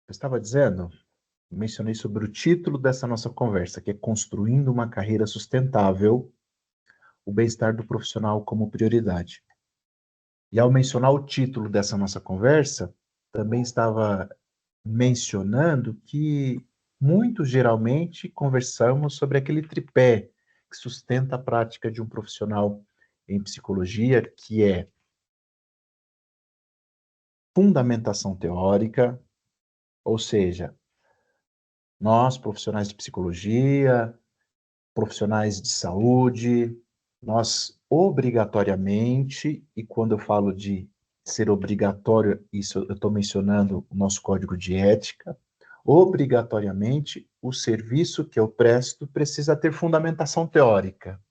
Eu estava dizendo, mencionei sobre o título dessa nossa conversa, que é Construindo uma Carreira Sustentável, o bem-estar do profissional como prioridade. E ao mencionar o título dessa nossa conversa, também estava mencionando que muito geralmente conversamos sobre aquele tripé que sustenta a prática de um profissional em psicologia, que é fundamentação teórica, ou seja, nós, profissionais de psicologia, profissionais de saúde, nós obrigatoriamente, e quando eu falo de ser obrigatório, isso eu estou mencionando o nosso código de ética, obrigatoriamente o serviço que eu presto precisa ter fundamentação teórica,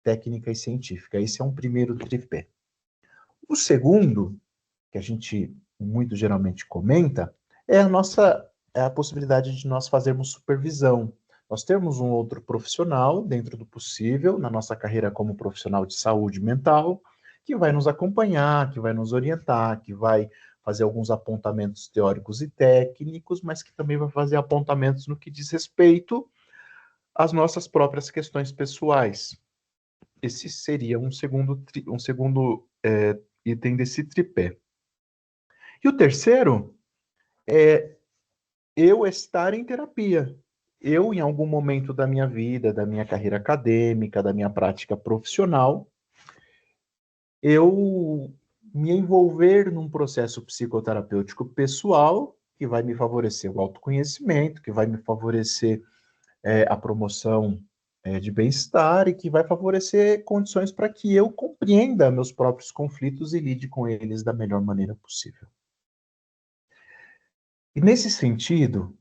técnica e científica. Esse é um primeiro tripé. O segundo, que a gente muito geralmente comenta, é a possibilidade de nós fazermos supervisão. Nós temos um outro profissional, dentro do possível, na nossa carreira como profissional de saúde mental, que vai nos acompanhar, que vai nos orientar, que vai fazer alguns apontamentos teóricos e técnicos, mas que também vai fazer apontamentos no que diz respeito às nossas próprias questões pessoais. Esse seria um segundo item desse tripé. E o terceiro é eu estar em terapia. Eu, em algum momento da minha vida, da minha carreira acadêmica, da minha prática profissional, eu me envolver num processo psicoterapêutico pessoal que vai me favorecer o autoconhecimento, que vai me favorecer a promoção de bem-estar e que vai favorecer condições para que eu compreenda meus próprios conflitos e lide com eles da melhor maneira possível. E nesse sentido,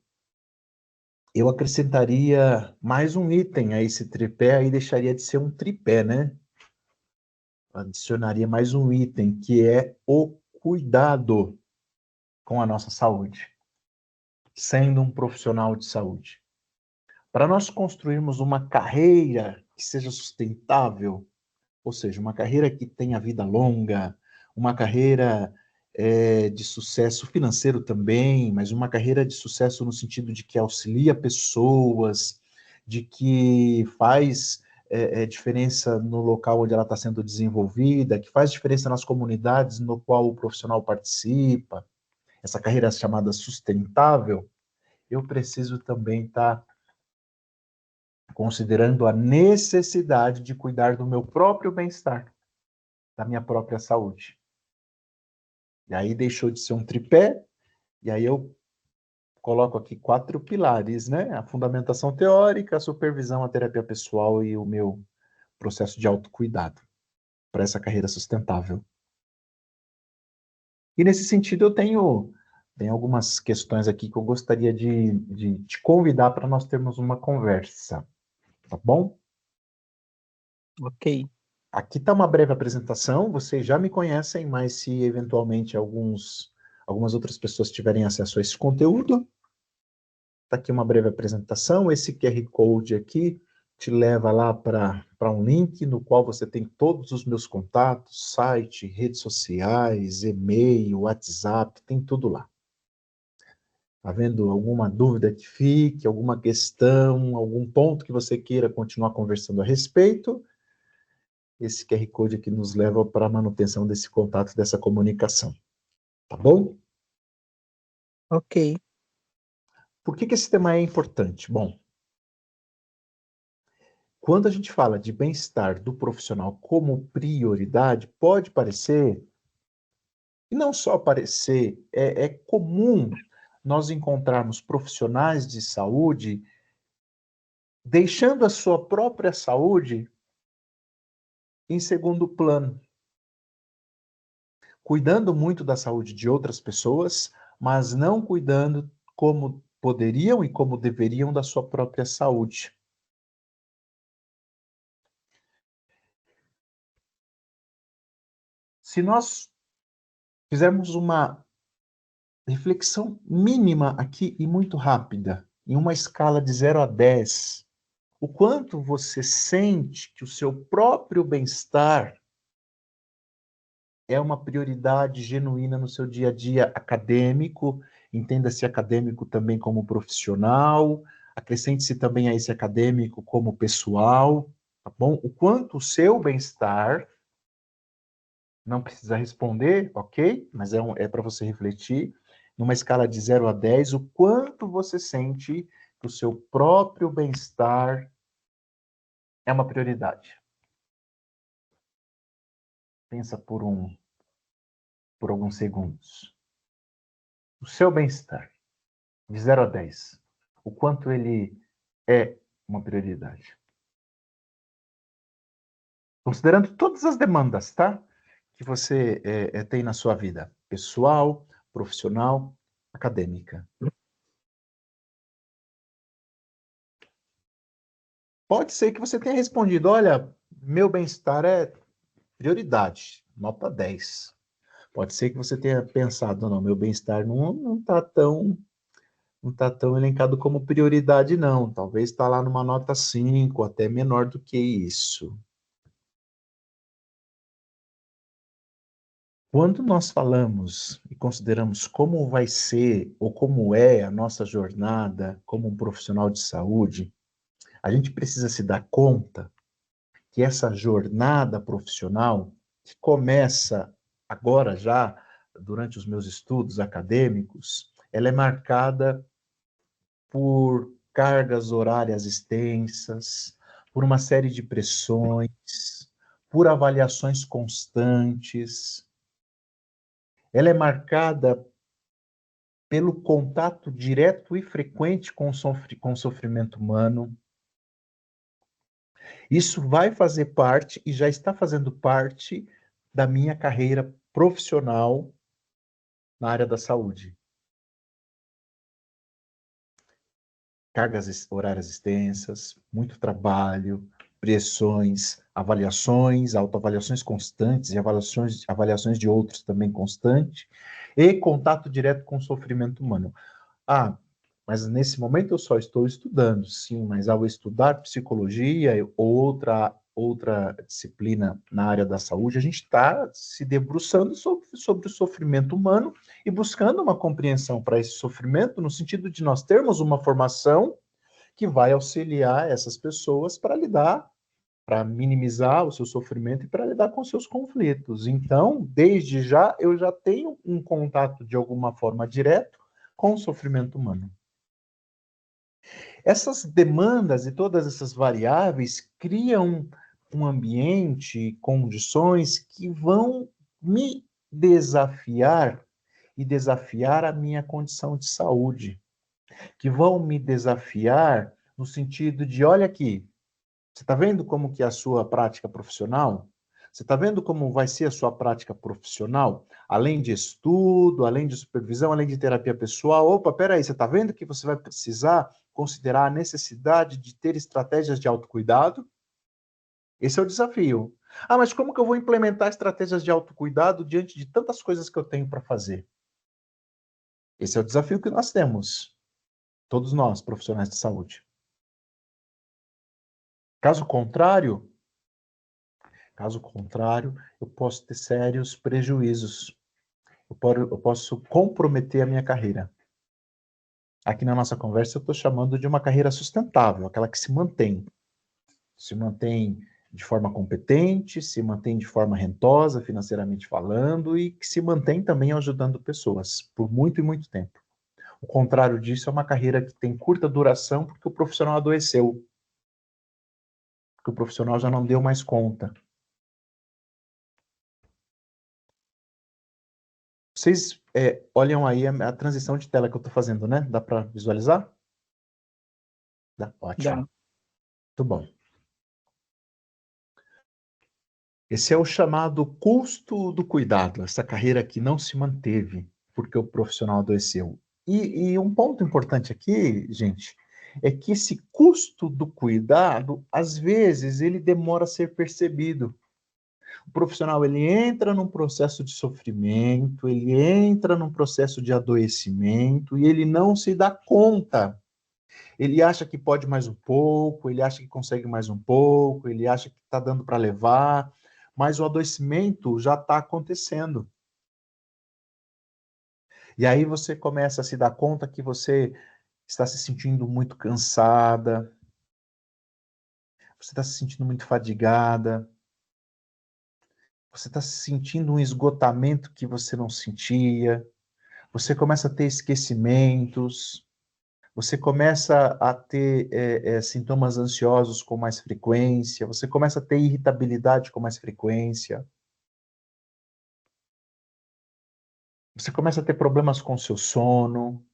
eu acrescentaria mais um item a esse tripé, aí deixaria de ser um tripé, né? Adicionaria mais um item, que é o cuidado com a nossa saúde, sendo um profissional de saúde. Para nós construirmos uma carreira que seja sustentável, ou seja, uma carreira que tenha vida longa, uma carreira de sucesso financeiro também, mas uma carreira de sucesso no sentido de que auxilia pessoas, de que faz diferença no local onde ela está sendo desenvolvida, que faz diferença nas comunidades no qual o profissional participa, essa carreira chamada sustentável, eu preciso também estar considerando a necessidade de cuidar do meu próprio bem-estar, da minha própria saúde. E aí deixou de ser um tripé, e aí eu coloco aqui 4 pilares, né? A fundamentação teórica, a supervisão, a terapia pessoal e o meu processo de autocuidado para essa carreira sustentável. E nesse sentido eu tenho algumas questões aqui que eu gostaria de te convidar para nós termos uma conversa, tá bom? Ok. Aqui está uma breve apresentação, vocês já me conhecem, mas se eventualmente algumas outras pessoas tiverem acesso a esse conteúdo, está aqui uma breve apresentação. Esse QR Code aqui te leva lá para um link no qual você tem todos os meus contatos, site, redes sociais, e-mail, WhatsApp, tem tudo lá. Havendo alguma dúvida que fique, alguma questão, algum ponto que você queira continuar conversando a respeito, esse QR Code aqui nos leva para a manutenção desse contato, dessa comunicação. Tá bom? Ok. Por que esse tema é importante? Bom, quando a gente fala de bem-estar do profissional como prioridade, pode parecer, e não só parecer, é comum nós encontrarmos profissionais de saúde deixando a sua própria saúde em segundo plano, cuidando muito da saúde de outras pessoas, mas não cuidando como poderiam e como deveriam da sua própria saúde. Se nós fizermos uma reflexão mínima aqui e muito rápida, em uma escala de 0 a 10, o quanto você sente que o seu próprio bem-estar é uma prioridade genuína no seu dia a dia acadêmico entenda-se acadêmico também como profissional, acrescente-se também a esse acadêmico como pessoal, tá bom? O quanto o seu bem-estar, não precisa responder, ok? Mas é para você refletir, numa escala de 0 a 10, o quanto você sente que o seu próprio bem-estar é uma prioridade. Pensa por alguns segundos. O seu bem-estar, de 0 a 10, o quanto ele é uma prioridade. Considerando todas as demandas, tá? Que você tem na sua vida, pessoal, profissional, acadêmica. Pode ser que você tenha respondido, olha, meu bem-estar é prioridade, nota 10. Pode ser que você tenha pensado, não, meu bem-estar não tá tão elencado como prioridade, não. Talvez está lá numa nota 5, até menor do que isso. Quando nós falamos e consideramos como vai ser ou como é a nossa jornada como um profissional de saúde, a gente precisa se dar conta que essa jornada profissional, que começa agora já, durante os meus estudos acadêmicos, ela é marcada por cargas horárias extensas, por uma série de pressões, por avaliações constantes. Ela é marcada pelo contato direto e frequente com o sofrimento humano. Isso vai fazer parte e já está fazendo parte da minha carreira profissional na área da saúde. Cargas horárias extensas, muito trabalho, pressões, avaliações, autoavaliações constantes e avaliações de outros também constantes, e contato direto com o sofrimento humano. Ah, mas nesse momento eu só estou estudando, sim, mas ao estudar psicologia ou outra disciplina na área da saúde, a gente está se debruçando sobre o sofrimento humano e buscando uma compreensão para esse sofrimento, no sentido de nós termos uma formação que vai auxiliar essas pessoas para lidar, para minimizar o seu sofrimento e para lidar com seus conflitos. Então, desde já, eu já tenho um contato de alguma forma direto com o sofrimento humano. Essas demandas e todas essas variáveis criam um ambiente, condições que vão me desafiar e desafiar a minha condição de saúde, que vão me desafiar no sentido de, olha aqui, você está vendo como que é a sua prática profissional? Você está vendo como vai ser a sua prática profissional? Além de estudo, além de supervisão, além de terapia pessoal. Opa, peraí, você está vendo que você vai precisar considerar a necessidade de ter estratégias de autocuidado? Esse é o desafio. Ah, mas como que eu vou implementar estratégias de autocuidado diante de tantas coisas que eu tenho para fazer? Esse é o desafio que nós temos, todos nós, profissionais de saúde. Caso contrário, eu posso ter sérios prejuízos. Eu posso comprometer a minha carreira. Aqui na nossa conversa eu estou chamando de uma carreira sustentável, aquela que se mantém de forma competente, se mantém de forma rentosa, financeiramente falando, e que se mantém também ajudando pessoas por muito e muito tempo. O contrário disso é uma carreira que tem curta duração porque o profissional adoeceu, porque o profissional já não deu mais conta. Vocês olham aí a transição de tela que eu estou fazendo, né? Dá para visualizar? Dá, ótimo. Dá. Muito bom. Esse é o chamado custo do cuidado, essa carreira que não se manteve porque o profissional adoeceu. E um ponto importante aqui, gente, é que esse custo do cuidado, às vezes, ele demora a ser percebido. O profissional, ele entra num processo de sofrimento, ele entra num processo de adoecimento e ele não se dá conta. Ele acha que pode mais um pouco, ele acha que consegue mais um pouco, ele acha que está dando para levar, mas o adoecimento já está acontecendo. E aí você começa a se dar conta que você está se sentindo muito cansada, você está se sentindo muito fadigada, você está se sentindo um esgotamento que você não sentia, você começa a ter esquecimentos, você começa a ter sintomas ansiosos com mais frequência, você começa a ter irritabilidade com mais frequência, você começa a ter problemas com seu sono.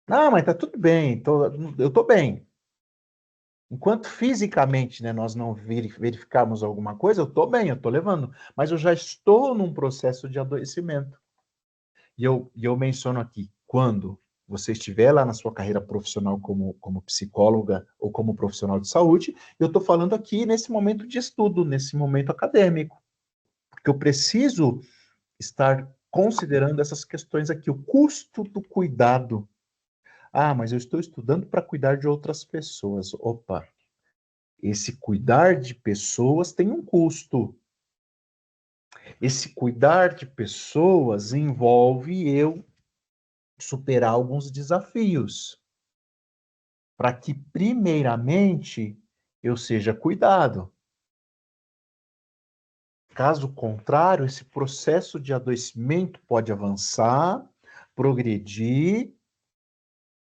Não, mas tá tudo bem, eu tô bem. Enquanto fisicamente, né, nós não verificarmos alguma coisa, eu tô bem, eu tô levando, mas eu já estou num processo de adoecimento. E eu menciono aqui, quando você estiver lá na sua carreira profissional como psicóloga ou como profissional de saúde, eu estou falando aqui nesse momento de estudo, nesse momento acadêmico, porque eu preciso estar considerando essas questões aqui, o custo do cuidado. Ah, mas eu estou estudando para cuidar de outras pessoas. Opa, esse cuidar de pessoas tem um custo. Esse cuidar de pessoas envolve eu superar alguns desafios, para que, primeiramente, eu seja cuidado. Caso contrário, esse processo de adoecimento pode avançar, progredir,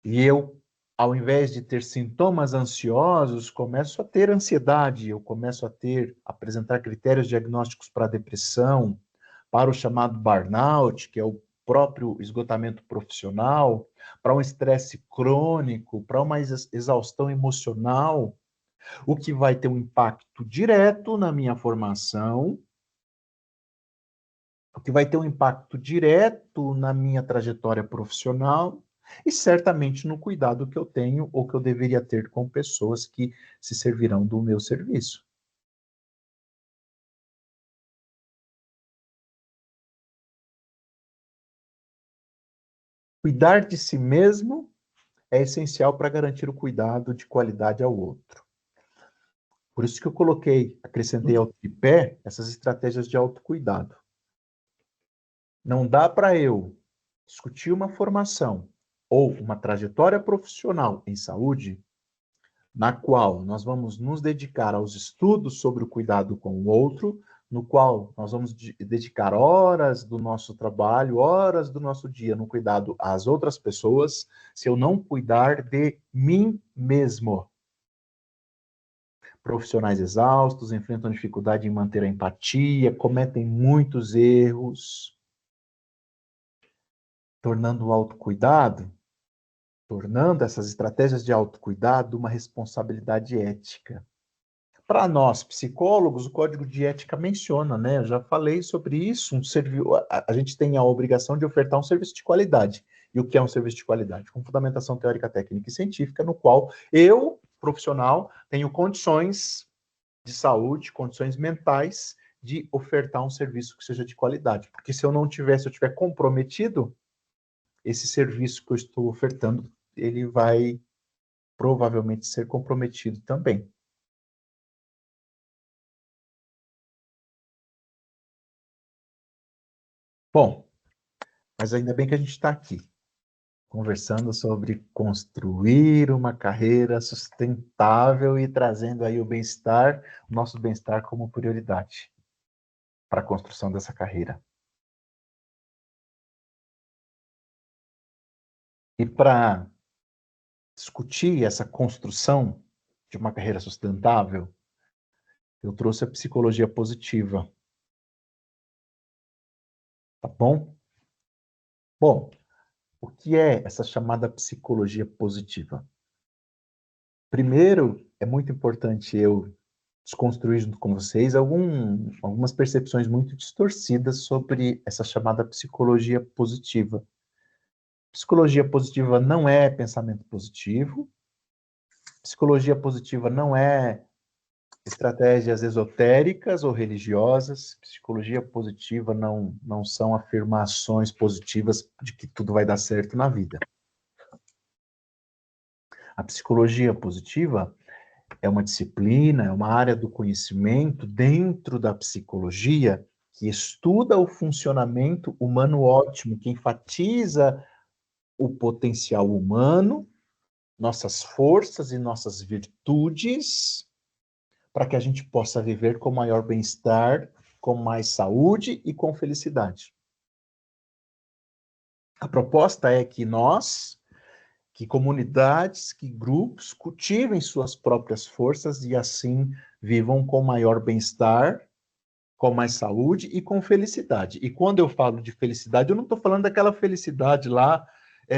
e eu, ao invés de ter sintomas ansiosos, começo a ter ansiedade, eu começo a apresentar critérios diagnósticos para depressão, para o chamado burnout, que é o próprio esgotamento profissional, para um estresse crônico, para uma exaustão emocional, o que vai ter um impacto direto na minha formação, o que vai ter um impacto direto na minha trajetória profissional e certamente no cuidado que eu tenho ou que eu deveria ter com pessoas que se servirão do meu serviço. Cuidar de si mesmo é essencial para garantir o cuidado de qualidade ao outro. Por isso que eu acrescentei ao tripé essas estratégias de autocuidado. Não dá para eu discutir uma formação ou uma trajetória profissional em saúde na qual nós vamos nos dedicar aos estudos sobre o cuidado com o outro, no qual nós vamos dedicar horas do nosso trabalho, horas do nosso dia no cuidado às outras pessoas, se eu não cuidar de mim mesmo. Profissionais exaustos, enfrentam dificuldade em manter a empatia, cometem muitos erros, tornando o autocuidado, tornando essas estratégias de autocuidado uma responsabilidade ética. Para nós, psicólogos, o Código de Ética menciona, né? Eu já falei sobre isso. A gente tem a obrigação de ofertar um serviço de qualidade. E o que é um serviço de qualidade? Com fundamentação teórica, técnica e científica, no qual eu, profissional, tenho condições de saúde, condições mentais de ofertar um serviço que seja de qualidade. Porque se eu não tiver, se eu tiver comprometido, esse serviço que eu estou ofertando, ele vai provavelmente ser comprometido também. Bom, mas ainda bem que a gente está aqui, conversando sobre construir uma carreira sustentável e trazendo aí o nosso bem-estar como prioridade para a construção dessa carreira. E para discutir essa construção de uma carreira sustentável, eu trouxe a psicologia positiva, tá bom? Bom, o que é essa chamada psicologia positiva? Primeiro, é muito importante eu desconstruir junto com vocês algumas percepções muito distorcidas sobre essa chamada psicologia positiva. Psicologia positiva não é pensamento positivo, psicologia positiva não é estratégias esotéricas ou religiosas, psicologia positiva não são afirmações positivas de que tudo vai dar certo na vida. A psicologia positiva é uma disciplina, é uma área do conhecimento dentro da psicologia que estuda o funcionamento humano ótimo, que enfatiza o potencial humano, nossas forças e nossas virtudes, para que a gente possa viver com maior bem-estar, com mais saúde e com felicidade. A proposta é que nós, que comunidades, que grupos cultivem suas próprias forças e assim vivam com maior bem-estar, com mais saúde e com felicidade. E quando eu falo de felicidade, eu não estou falando daquela felicidade lá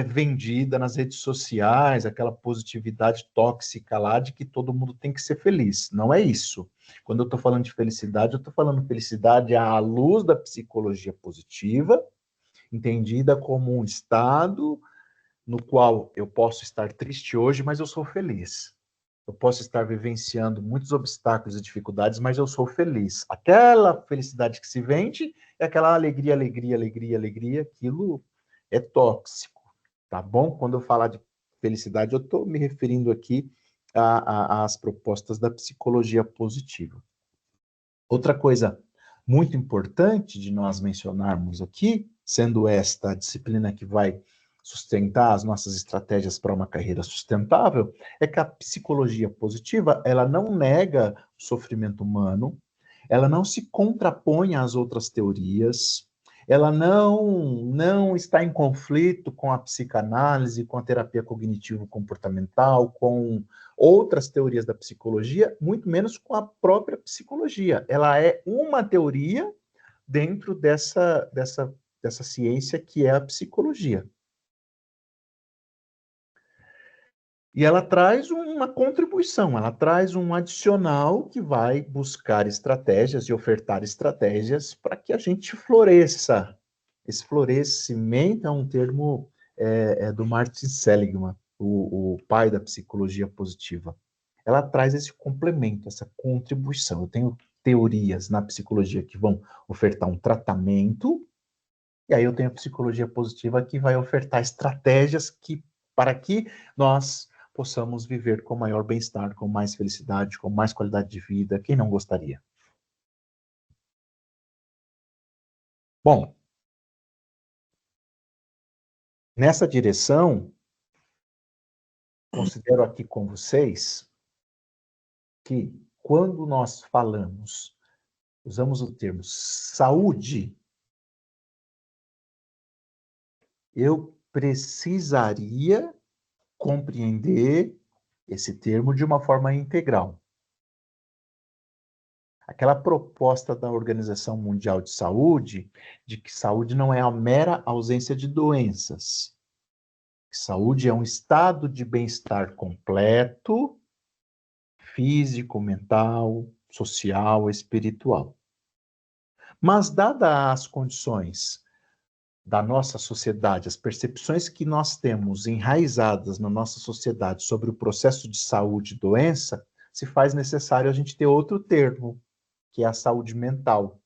vendida nas redes sociais, aquela positividade tóxica lá de que todo mundo tem que ser feliz. Não é isso. Quando eu estou falando de felicidade, eu estou falando felicidade à luz da psicologia positiva, entendida como um estado no qual eu posso estar triste hoje, mas eu sou feliz. Eu posso estar vivenciando muitos obstáculos e dificuldades, mas eu sou feliz. Aquela felicidade que se vende é aquela alegria, alegria, alegria, alegria. Aquilo é tóxico, tá bom? Quando eu falar de felicidade, eu estou me referindo aqui às propostas da psicologia positiva. Outra coisa muito importante de nós mencionarmos aqui, sendo esta a disciplina que vai sustentar as nossas estratégias para uma carreira sustentável, é que a psicologia positiva, ela não nega o sofrimento humano, ela não se contrapõe às outras teorias, ela não está em conflito com a psicanálise, com a terapia cognitivo-comportamental, com outras teorias da psicologia, muito menos com a própria psicologia. Ela é uma teoria dentro dessa ciência que é a psicologia. E ela traz uma contribuição, ela traz um adicional que vai buscar estratégias e ofertar estratégias para que a gente floresça. Esse florescimento é um termo do Martin Seligman, o pai da psicologia positiva. Ela traz esse complemento, essa contribuição. Eu tenho teorias na psicologia que vão ofertar um tratamento, e aí eu tenho a psicologia positiva que vai ofertar estratégias para que nós possamos viver com maior bem-estar, com mais felicidade, com mais qualidade de vida. Quem não gostaria? Bom, nessa direção, considero aqui com vocês que quando nós usamos o termo saúde, eu precisaria compreender esse termo de uma forma integral. Aquela proposta da Organização Mundial de Saúde, de que saúde não é a mera ausência de doenças. Saúde é um estado de bem-estar completo, físico, mental, social, espiritual. Mas, dadas as condições da nossa sociedade, as percepções que nós temos enraizadas na nossa sociedade sobre o processo de saúde e doença, se faz necessário a gente ter outro termo, que é a saúde mental.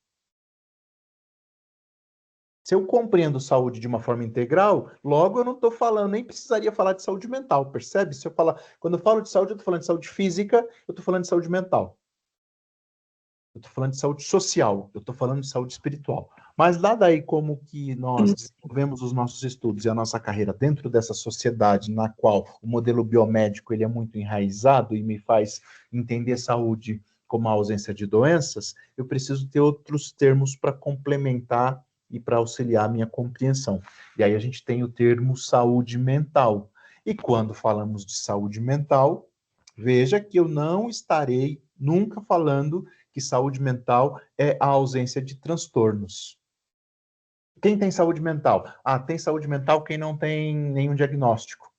Se eu compreendo saúde de uma forma integral, logo eu não estou falando, nem precisaria falar de saúde mental, percebe? Se eu falar, quando eu falo de saúde, eu estou falando de saúde física, eu estou falando de saúde mental. Eu estou falando de saúde social, eu estou falando de saúde espiritual. Mas lá daí como que nós desenvolvemos os nossos estudos e a nossa carreira dentro dessa sociedade na qual o modelo biomédico ele é muito enraizado e me faz entender saúde como a ausência de doenças, eu preciso ter outros termos para complementar e para auxiliar a minha compreensão. E aí a gente tem o termo saúde mental. E quando falamos de saúde mental, veja que eu não estarei nunca falando que saúde mental é a ausência de transtornos. Quem tem saúde mental? Ah, tem saúde mental quem não tem nenhum diagnóstico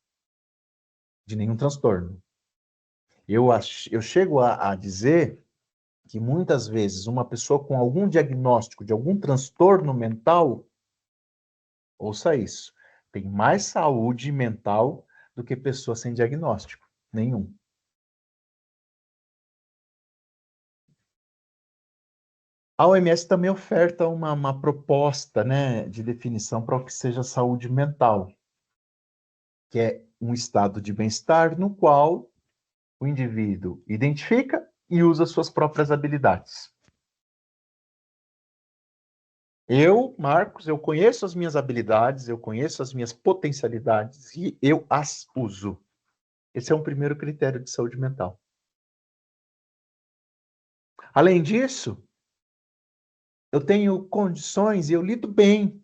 de nenhum transtorno. Eu chego a dizer que muitas vezes uma pessoa com algum diagnóstico de algum transtorno mental, ouça isso, tem mais saúde mental do que pessoa sem diagnóstico nenhum. A OMS também oferta uma proposta, né, de definição para o que seja saúde mental, que é um estado de bem-estar no qual o indivíduo identifica e usa suas próprias habilidades. Eu, Marcos, eu conheço as minhas habilidades, eu conheço as minhas potencialidades e eu as uso. Esse é um primeiro critério de saúde mental. Além disso, eu tenho condições e eu lido bem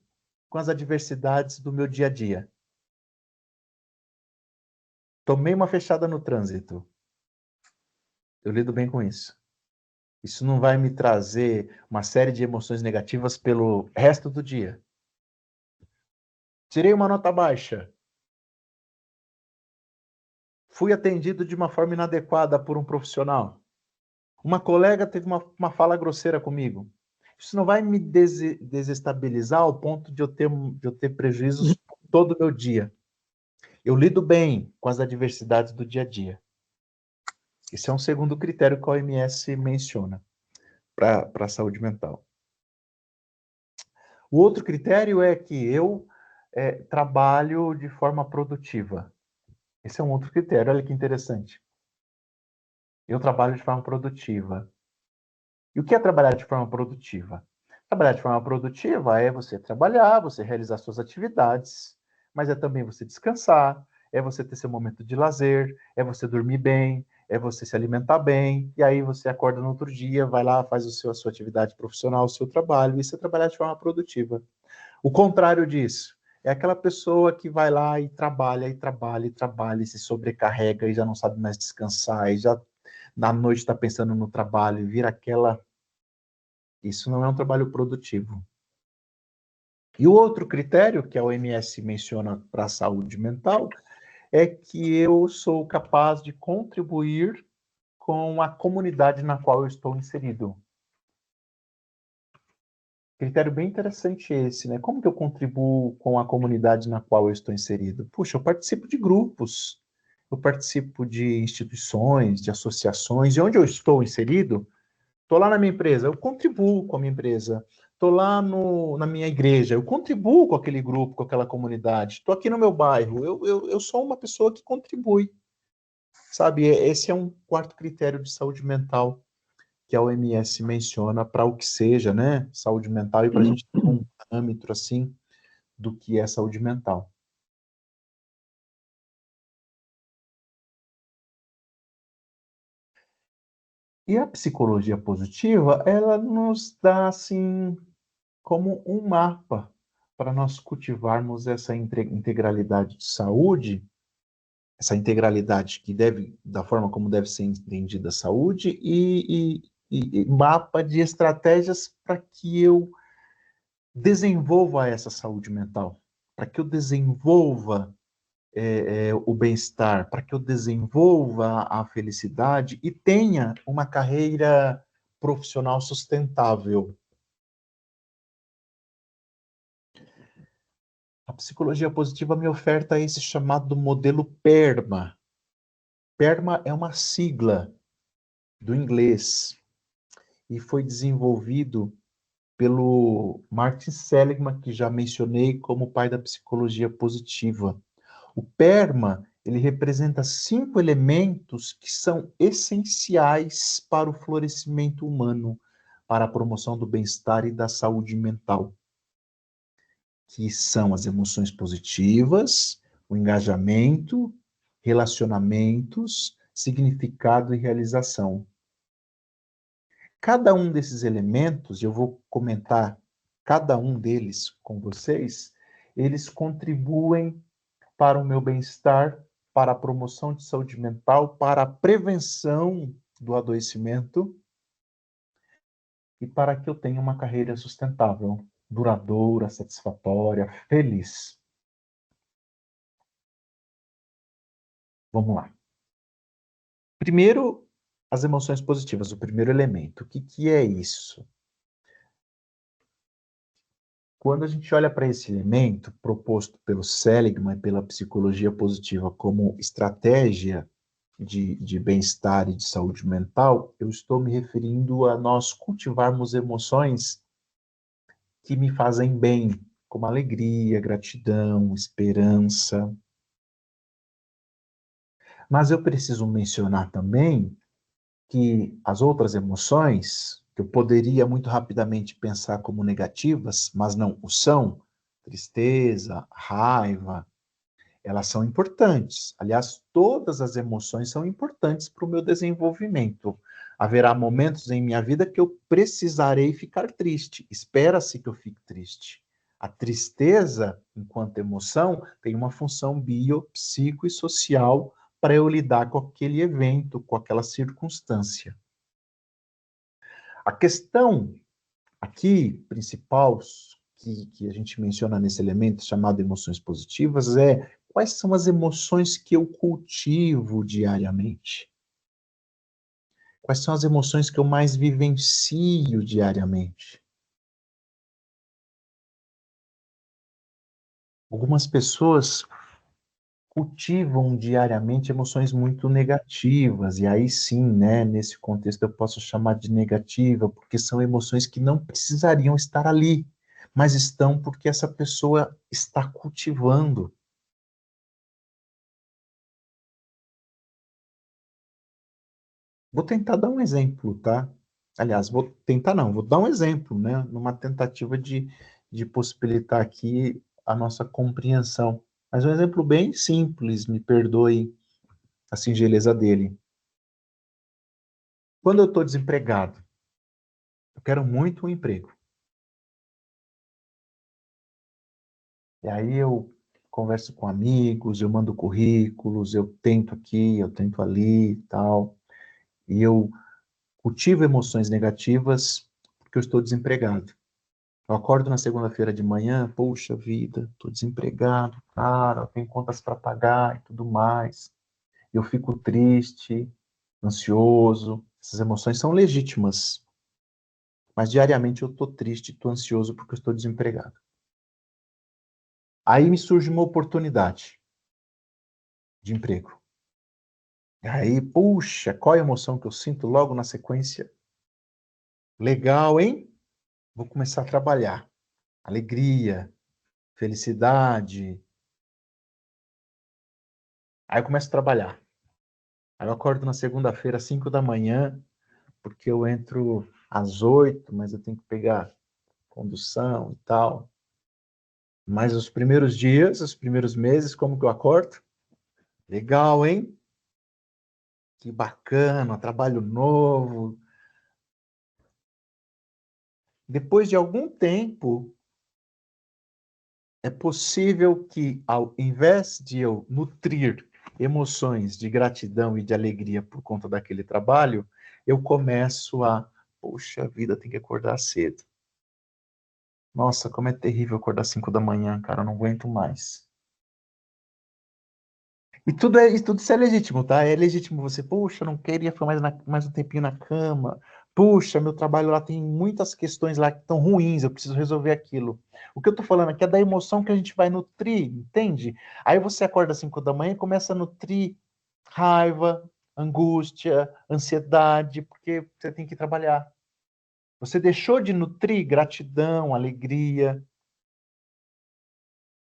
com as adversidades do meu dia a dia. Tomei uma fechada no trânsito. Eu lido bem com isso. Isso não vai me trazer uma série de emoções negativas pelo resto do dia. Tirei uma nota baixa. Fui atendido de uma forma inadequada por um profissional. Uma colega teve uma fala grosseira comigo. Isso não vai me desestabilizar ao ponto de eu ter prejuízos todo o meu dia. Eu lido bem com as adversidades do dia a dia. Esse é um segundo critério que a OMS menciona para a saúde mental. O outro critério é que eu trabalho de forma produtiva. Esse é um outro critério, olha que interessante. Eu trabalho de forma produtiva. E o que é trabalhar de forma produtiva? Trabalhar de forma produtiva é você trabalhar, você realizar suas atividades, mas é também você descansar, é você ter seu momento de lazer, é você dormir bem, é você se alimentar bem, e aí você acorda no outro dia, vai lá, faz a sua atividade profissional, o seu trabalho, isso é trabalhar de forma produtiva. O contrário disso é aquela pessoa que vai lá e trabalha, e trabalha, e trabalha, e se sobrecarrega, e já não sabe mais descansar, e já na noite está pensando no trabalho, e vira aquela. Isso não é um trabalho produtivo. E o outro critério que a OMS menciona para a saúde mental é que eu sou capaz de contribuir com a comunidade na qual eu estou inserido. Critério bem interessante esse, né? Como que eu contribuo com a comunidade na qual eu estou inserido? Puxa, eu participo de grupos, eu participo de instituições, de associações, e onde eu estou inserido, estou lá na minha empresa, eu contribuo com a minha empresa. Estou lá na minha igreja, eu contribuo com aquele grupo, com aquela comunidade. Estou aqui no meu bairro, eu sou uma pessoa que contribui. Sabe, esse é um quarto critério de saúde mental que a OMS menciona para o que seja, né? Saúde mental, e para a gente ter um parâmetro assim do que é saúde mental. E a psicologia positiva, ela nos dá assim como um mapa para nós cultivarmos essa integralidade de saúde, essa integralidade que deve, da forma como deve ser entendida a saúde, e mapa de estratégias para que eu desenvolva essa saúde mental, para que eu desenvolva o bem-estar, para que eu desenvolva a felicidade e tenha uma carreira profissional sustentável. A psicologia positiva me oferta esse chamado modelo PERMA. PERMA é uma sigla do inglês e foi desenvolvido pelo Martin Seligman, que já mencionei como pai da psicologia positiva. O PERMA, ele representa 5 elementos que são essenciais para o florescimento humano, para a promoção do bem-estar e da saúde mental, que são as emoções positivas, o engajamento, relacionamentos, significado e realização. Cada um desses elementos, eu vou comentar cada um deles com vocês, eles contribuem para o meu bem-estar, para a promoção de saúde mental, para a prevenção do adoecimento e para que eu tenha uma carreira sustentável, duradoura, satisfatória, feliz. Vamos lá. Primeiro, as emoções positivas, o primeiro elemento. O que é isso? Quando a gente olha para esse elemento proposto pelo Seligman e pela psicologia positiva como estratégia de bem-estar e de saúde mental, eu estou me referindo a nós cultivarmos emoções que me fazem bem, como alegria, gratidão, esperança. Mas eu preciso mencionar também que as outras emoções, que eu poderia muito rapidamente pensar como negativas, mas não o são, tristeza, raiva, elas são importantes. Aliás, todas as emoções são importantes para o meu desenvolvimento. Haverá momentos em minha vida que eu precisarei ficar triste. Espera-se que eu fique triste. A tristeza, enquanto emoção, tem uma função bio, psico e social para eu lidar com aquele evento, com aquela circunstância. A questão aqui principal que a gente menciona nesse elemento chamado emoções positivas é quais são as emoções que eu cultivo diariamente? Quais são as emoções que eu mais vivencio diariamente? Algumas pessoas cultivam diariamente emoções muito negativas, e aí sim, né, nesse contexto eu posso chamar de negativa, porque são emoções que não precisariam estar ali, mas estão porque essa pessoa está cultivando. Vou tentar dar um exemplo, tá? Aliás, vou tentar não, vou dar um exemplo, né? Numa tentativa de possibilitar aqui a nossa compreensão. Mas um exemplo bem simples, me perdoe a singeleza dele. Quando eu estou desempregado, eu quero muito um emprego. E aí eu converso com amigos, eu mando currículos, eu tento aqui, eu tento ali e tal. E eu cultivo emoções negativas porque eu estou desempregado. Eu acordo na segunda-feira de manhã, poxa vida, estou desempregado, cara, eu tenho contas para pagar e tudo mais. Eu fico triste, ansioso. Essas emoções são legítimas, mas diariamente eu estou triste, estou ansioso porque eu estou desempregado. Aí me surge uma oportunidade de emprego. E aí, puxa, qual a emoção que eu sinto logo na sequência? Legal, hein? Vou começar a trabalhar. Alegria, felicidade. Aí eu começo a trabalhar. Aí eu acordo na segunda-feira, às 5 da manhã, porque eu entro às 8, mas eu tenho que pegar condução e tal. Mas os primeiros dias, os primeiros meses, como que eu acordo? Legal, hein? Que bacana, trabalho novo. Depois de algum tempo, é possível que, ao invés de eu nutrir emoções de gratidão e de alegria por conta daquele trabalho, eu começo a, poxa vida, tem que acordar cedo. Nossa, como é terrível acordar às 5 da manhã, cara, eu não aguento mais. E tudo isso é legítimo, tá? É legítimo você, puxa, eu não queria ficar mais um tempinho na cama. Puxa, meu trabalho lá tem muitas questões lá que estão ruins, eu preciso resolver aquilo. O que eu tô falando aqui é da emoção que a gente vai nutrir, entende? Aí você acorda às 5 da manhã e começa a nutrir raiva, angústia, ansiedade, porque você tem que trabalhar. Você deixou de nutrir gratidão, alegria.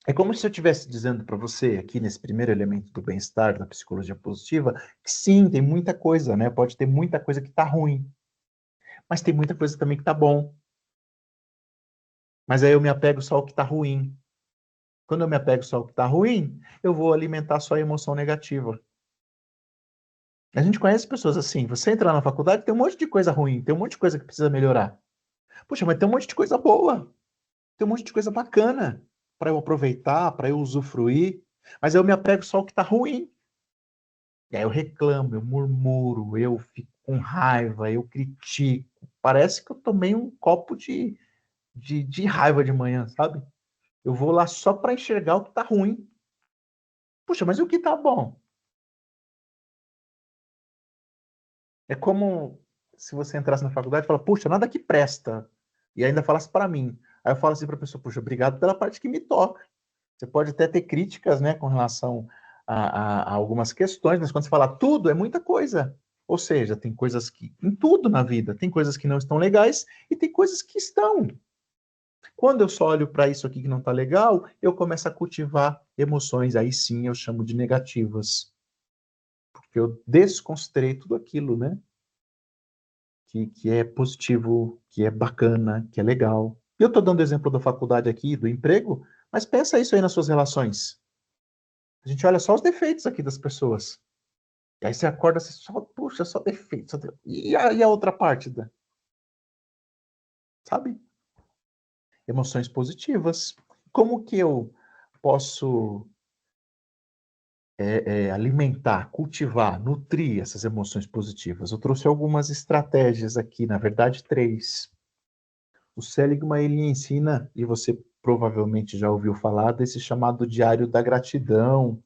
É como se eu estivesse dizendo para você, aqui nesse primeiro elemento do bem-estar, da psicologia positiva, que sim, tem muita coisa, né? Pode ter muita coisa que está ruim, mas tem muita coisa também que está bom. Mas aí eu me apego só ao que está ruim. Quando eu me apego só ao que está ruim, eu vou alimentar só a emoção negativa. A gente conhece pessoas assim. Você entra na faculdade, tem um monte de coisa ruim, tem um monte de coisa que precisa melhorar. Puxa, mas tem um monte de coisa boa, tem um monte de coisa bacana para eu aproveitar, para eu usufruir. Mas eu me apego só ao que está ruim. E aí eu reclamo, eu murmuro, eu fico com raiva, eu critico. Parece que eu tomei um copo de raiva de manhã, sabe? Eu vou lá só para enxergar o que tá ruim. Puxa, mas e o que tá bom? É como se você entrasse na faculdade e falasse, puxa, nada que presta. E ainda falasse para mim. Aí eu falo assim para a pessoa, puxa, obrigado pela parte que me toca. Você pode até ter críticas, né, com relação a algumas questões, mas quando você fala tudo, é muita coisa. Ou seja, tem coisas que, em tudo na vida, tem coisas que não estão legais e tem coisas que estão. Quando eu só olho para isso aqui que não está legal, eu começo a cultivar emoções, aí sim eu chamo de negativas. Porque eu desconsiderei tudo aquilo, né, que é positivo, que é bacana, que é legal. Eu estou dando exemplo da faculdade aqui, do emprego, mas pensa isso aí nas suas relações. A gente olha só os defeitos aqui das pessoas. E aí você acorda, você só, puxa, só defeito. E a outra parte, sabe? Emoções positivas. Como que eu posso alimentar, cultivar, nutrir essas emoções positivas? Eu trouxe algumas estratégias aqui, na verdade, três. O Seligman, ele ensina, e você provavelmente já ouviu falar, desse chamado diário da gratidão,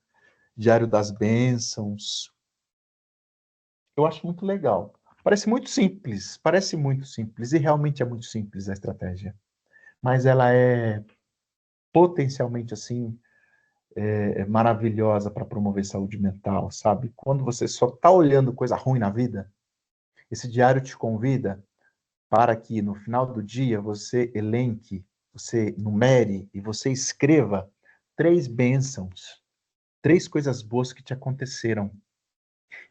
diário das bênçãos. Eu acho muito legal. Parece muito simples, e realmente é muito simples a estratégia. Mas ela é potencialmente, assim, maravilhosa para promover saúde mental, sabe? Quando você só está olhando coisa ruim na vida, esse diário te convida para que no final do dia você elenque, você numere e você escreva três bênçãos, três coisas boas que te aconteceram.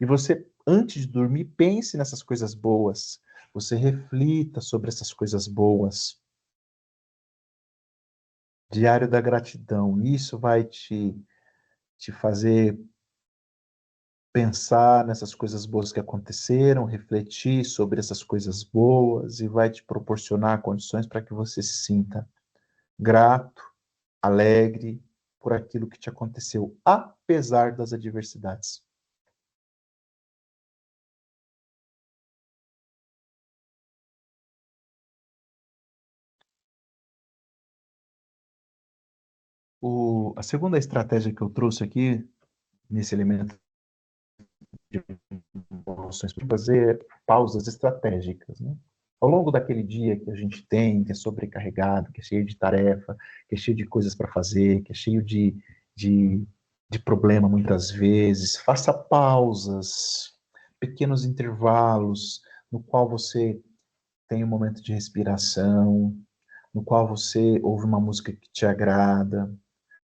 E você, antes de dormir, pense nessas coisas boas. Você reflita sobre essas coisas boas. Diário da gratidão. Isso vai te fazer pensar nessas coisas boas que aconteceram, refletir sobre essas coisas boas e vai te proporcionar condições para que você se sinta grato, alegre por aquilo que te aconteceu, apesar das adversidades. A segunda estratégia que eu trouxe aqui, nesse elemento de emoções, para fazer pausas estratégicas, né? Ao longo daquele dia que a gente tem, que é sobrecarregado, que é cheio de tarefa, que é cheio de coisas para fazer, que é cheio de, de problema muitas vezes, faça pausas, pequenos intervalos, no qual você tem um momento de respiração, no qual você ouve uma música que te agrada,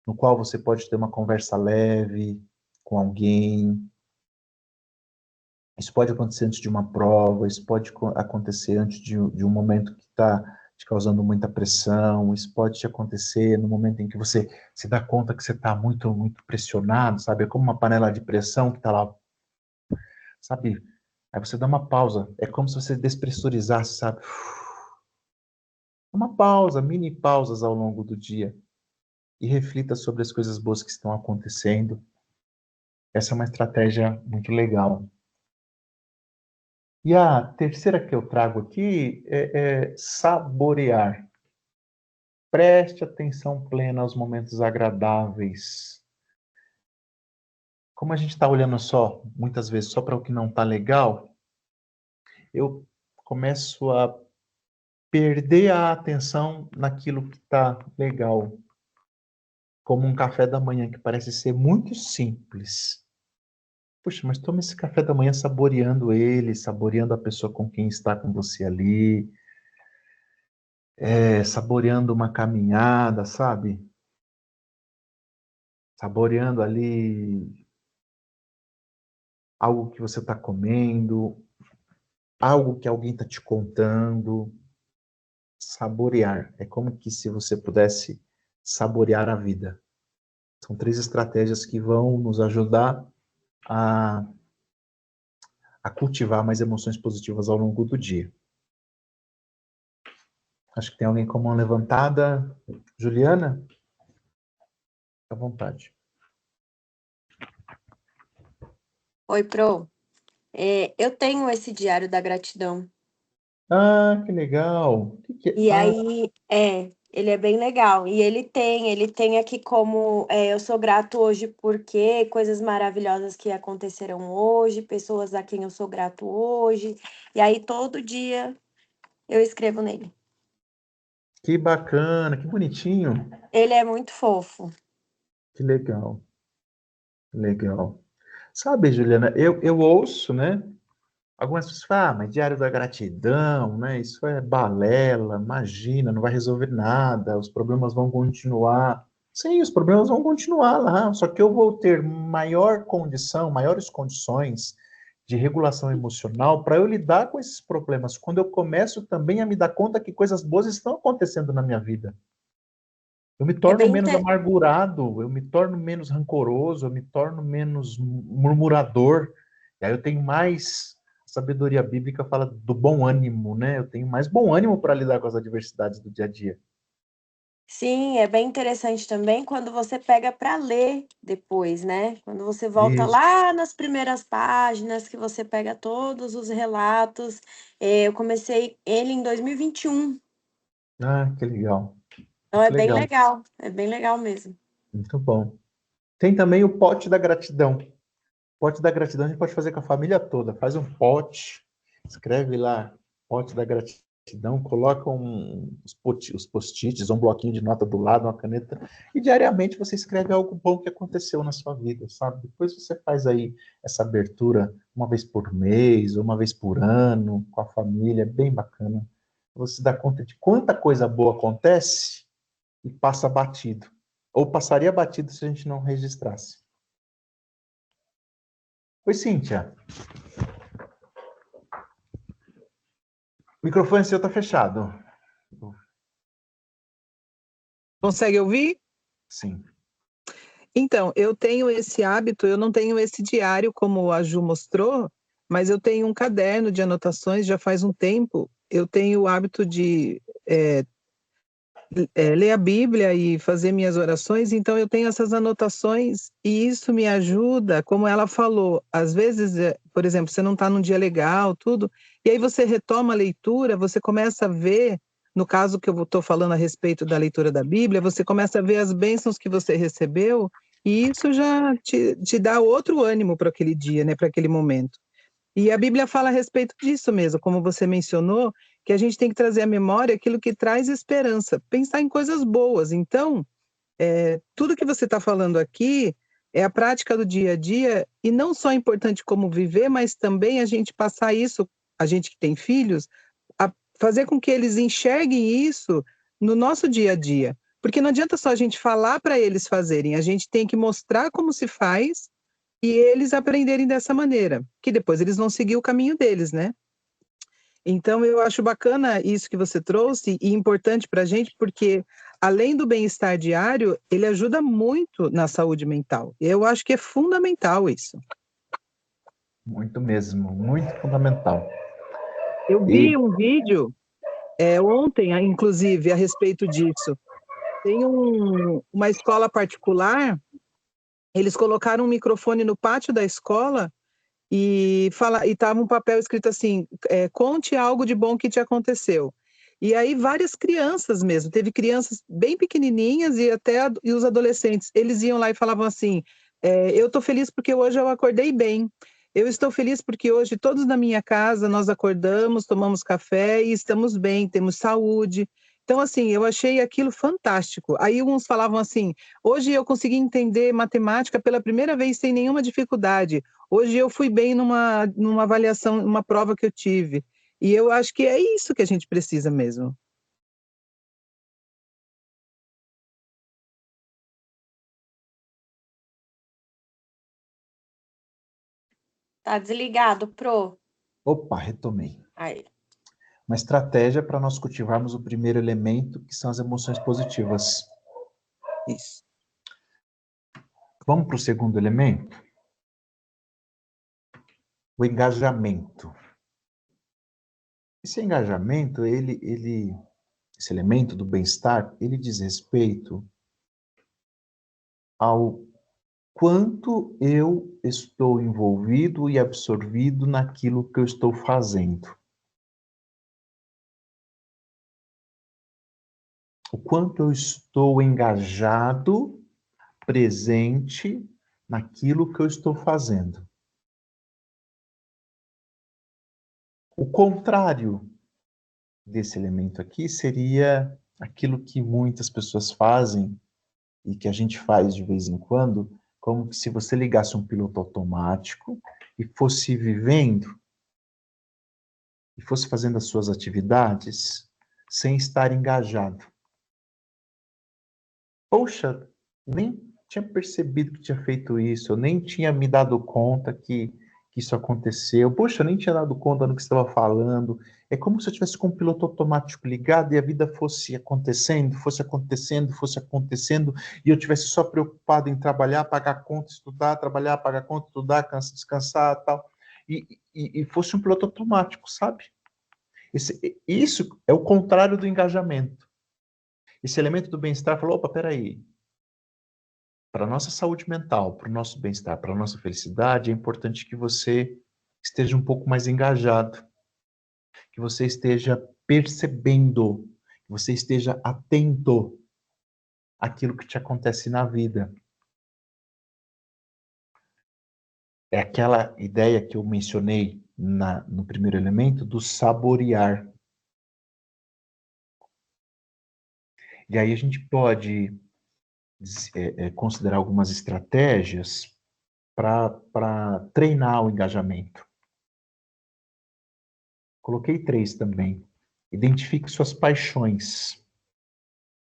no qual você pode ter uma conversa leve com alguém. Isso pode acontecer antes de uma prova, isso pode acontecer antes de um momento que está te causando muita pressão, isso pode te acontecer no momento em que você se dá conta que você está muito, muito pressionado, sabe? É como uma panela de pressão que está lá, sabe? Aí você dá uma pausa, é como se você despressurizasse, sabe? Uma pausa, mini pausas ao longo do dia e reflita sobre as coisas boas que estão acontecendo. Essa é uma estratégia muito legal. E a terceira que eu trago aqui é saborear. Preste atenção plena aos momentos agradáveis. Como a gente está olhando só, muitas vezes, só para o que não está legal, eu começo a perder a atenção naquilo que está legal. Como um café da manhã que parece ser muito simples. Puxa, mas toma esse café da manhã saboreando ele, saboreando a pessoa com quem está com você ali, saboreando uma caminhada, sabe? Saboreando ali algo que você está comendo, algo que alguém está te contando. Saborear. É como que se você pudesse saborear a vida. São três estratégias que vão nos ajudar a, a cultivar mais emoções positivas ao longo do dia. Acho que tem alguém com a mão levantada. Juliana? Fica à vontade. Oi, Pro. Eu tenho esse diário da gratidão. Ah, que legal. E aí, ele é bem legal. E ele tem aqui como eu sou grato hoje porque coisas maravilhosas que aconteceram hoje, pessoas a quem eu sou grato hoje. E aí, todo dia eu escrevo nele. Que bacana, que bonitinho. Ele é muito fofo. Que legal, que legal. Sabe, Juliana, eu ouço, né? Algumas pessoas falam, mas Diário da Gratidão, né? Isso é balela, imagina, não vai resolver nada, os problemas vão continuar. Sim, os problemas vão continuar lá, só que eu vou ter maiores condições de regulação emocional para eu lidar com esses problemas, quando eu começo também a me dar conta que coisas boas estão acontecendo na minha vida. Eu me É torno bem, menos amargurado, eu me torno menos rancoroso, eu me torno menos murmurador. E aí eu tenho mais, a sabedoria bíblica fala do bom ânimo, né? Eu tenho mais bom ânimo para lidar com as adversidades do dia a dia. sim, é bem interessante também quando você pega para ler depois, né? Quando você volta Isso. lá nas primeiras páginas, que você pega todos os relatos. Eu comecei ele em 2021, Ah, que legal. então Muito legal. é bem legal mesmo. Muito bom. Tem também o pote da gratidão. Pote da gratidão a gente pode fazer com a família toda. Faz um pote, escreve lá, pote da gratidão, coloca os post-its, um bloquinho de nota do lado, uma caneta, e diariamente você escreve algo bom que aconteceu na sua vida, sabe? Depois você faz aí essa abertura uma vez por mês, ou uma vez por ano, com a família, é bem bacana. Você dá conta de quanta coisa boa acontece e passa batido. Ou passaria batido se a gente não registrasse. Oi, Cíntia. O microfone seu tá fechado. Consegue ouvir? Sim. Então, eu tenho esse hábito, eu não tenho esse diário como a Ju mostrou, mas eu tenho um caderno de anotações já faz um tempo. Eu tenho o hábito de ler a Bíblia e fazer minhas orações, então eu tenho essas anotações e isso me ajuda, como ela falou, às vezes, por exemplo, você não está num dia legal, tudo, e aí você retoma a leitura, você começa a ver, no caso que eu estou falando a respeito da leitura da Bíblia, você começa a ver as bênçãos que você recebeu e isso já te dá outro ânimo para aquele dia, né, para aquele momento. E a Bíblia fala a respeito disso mesmo, como você mencionou, que a gente tem que trazer à memória aquilo que traz esperança, pensar em coisas boas. Então, tudo que você está falando aqui é a prática do dia a dia, e não só é importante como viver, mas também a gente passar isso, a gente que tem filhos, a fazer com que eles enxerguem isso no nosso dia a dia. Porque não adianta só a gente falar para eles fazerem, a gente tem que mostrar como se faz e eles aprenderem dessa maneira, que depois eles vão seguir o caminho deles, né? Então, eu acho bacana isso que você trouxe e importante para a gente, porque além do bem-estar diário, ele ajuda muito na saúde mental. Eu acho que é fundamental isso. Muito mesmo, muito fundamental. Eu E vi um vídeo ontem, inclusive, a respeito disso. Tem uma escola particular, eles colocaram um microfone no pátio da escola e estava um papel escrito assim, conte algo de bom que te aconteceu. E aí várias crianças mesmo, teve crianças bem pequenininhas e até e os adolescentes, eles iam lá e falavam assim, eu estou feliz porque hoje eu acordei bem, eu estou feliz porque hoje todos na minha casa nós acordamos, tomamos café e estamos bem, temos saúde. Então, assim, eu achei aquilo fantástico. Aí uns falavam assim, hoje eu consegui entender matemática pela primeira vez sem nenhuma dificuldade. Hoje eu fui bem numa avaliação, numa prova que eu tive. E eu acho que é isso que a gente precisa mesmo. Tá desligado, Pro? opa, retomei. Aí. Uma estratégia para nós cultivarmos o primeiro elemento, que são as emoções positivas. Isso. Vamos para o segundo elemento? O engajamento. Esse engajamento, esse elemento do bem-estar, ele diz respeito ao quanto eu estou envolvido e absorvido naquilo que eu estou fazendo. O quanto eu estou engajado, presente naquilo que eu estou fazendo. O contrário desse elemento aqui seria aquilo que muitas pessoas fazem e que a gente faz de vez em quando, como se você ligasse um piloto automático e fosse vivendo e fosse fazendo as suas atividades sem estar engajado. Poxa, nem tinha percebido que tinha feito isso, eu nem tinha me dado conta que que isso aconteceu. Poxa, eu nem tinha dado conta do que você estava falando. É como se eu tivesse com o piloto automático ligado e a vida fosse acontecendo, fosse acontecendo, fosse acontecendo, e eu tivesse só preocupado em trabalhar, pagar conta, estudar, trabalhar, pagar conta, estudar, descansar, tal. E fosse um piloto automático, sabe? Isso é o contrário do engajamento. Esse elemento do bem-estar falou, opa, peraí, para a nossa saúde mental, para o nosso bem-estar, para a nossa felicidade, é importante que você esteja um pouco mais engajado, que você esteja percebendo, que você esteja atento àquilo que te acontece na vida. É aquela ideia que eu mencionei no primeiro elemento do saborear. E aí a gente pode considerar algumas estratégias para treinar o engajamento. Coloquei 3 também. Identifique suas paixões.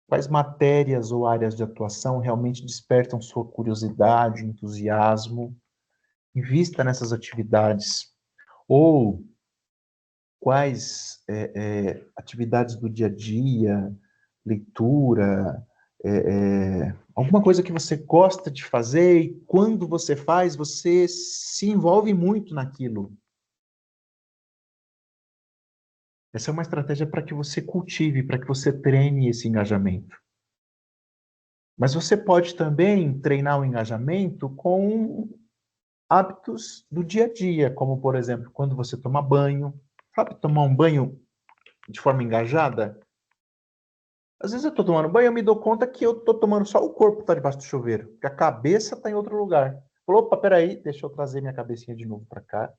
Quais matérias ou áreas de atuação realmente despertam sua curiosidade, entusiasmo? Invista nessas atividades. Ou quais atividades do dia a dia, leitura, alguma coisa que você gosta de fazer e quando você faz, você se envolve muito naquilo. Essa é uma estratégia para que você cultive, para que você treine esse engajamento. Mas você pode também treinar o engajamento com hábitos do dia a dia, como, por exemplo, quando você toma banho. Sabe, tomar um banho de forma engajada? Às vezes eu estou tomando banho e eu me dou conta que eu estou tomando só o corpo que está debaixo do chuveiro, que a cabeça está em outro lugar. Opa, peraí, deixa eu trazer minha cabecinha de novo para cá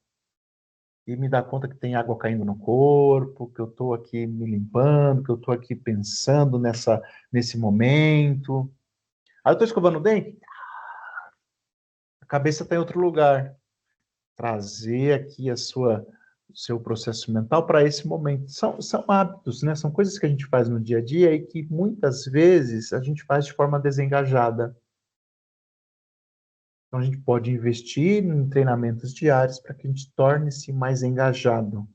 e me dar conta que tem água caindo no corpo, que eu estou aqui me limpando, que eu estou aqui pensando nesse momento. Aí eu estou escovando o dente, a cabeça está em outro lugar. Trazer aqui o seu processo mental para esse momento. São hábitos, né? São coisas que a gente faz no dia a dia e que muitas vezes a gente faz de forma desengajada. Então a gente pode investir em treinamentos diários para que a gente torne-se mais engajado.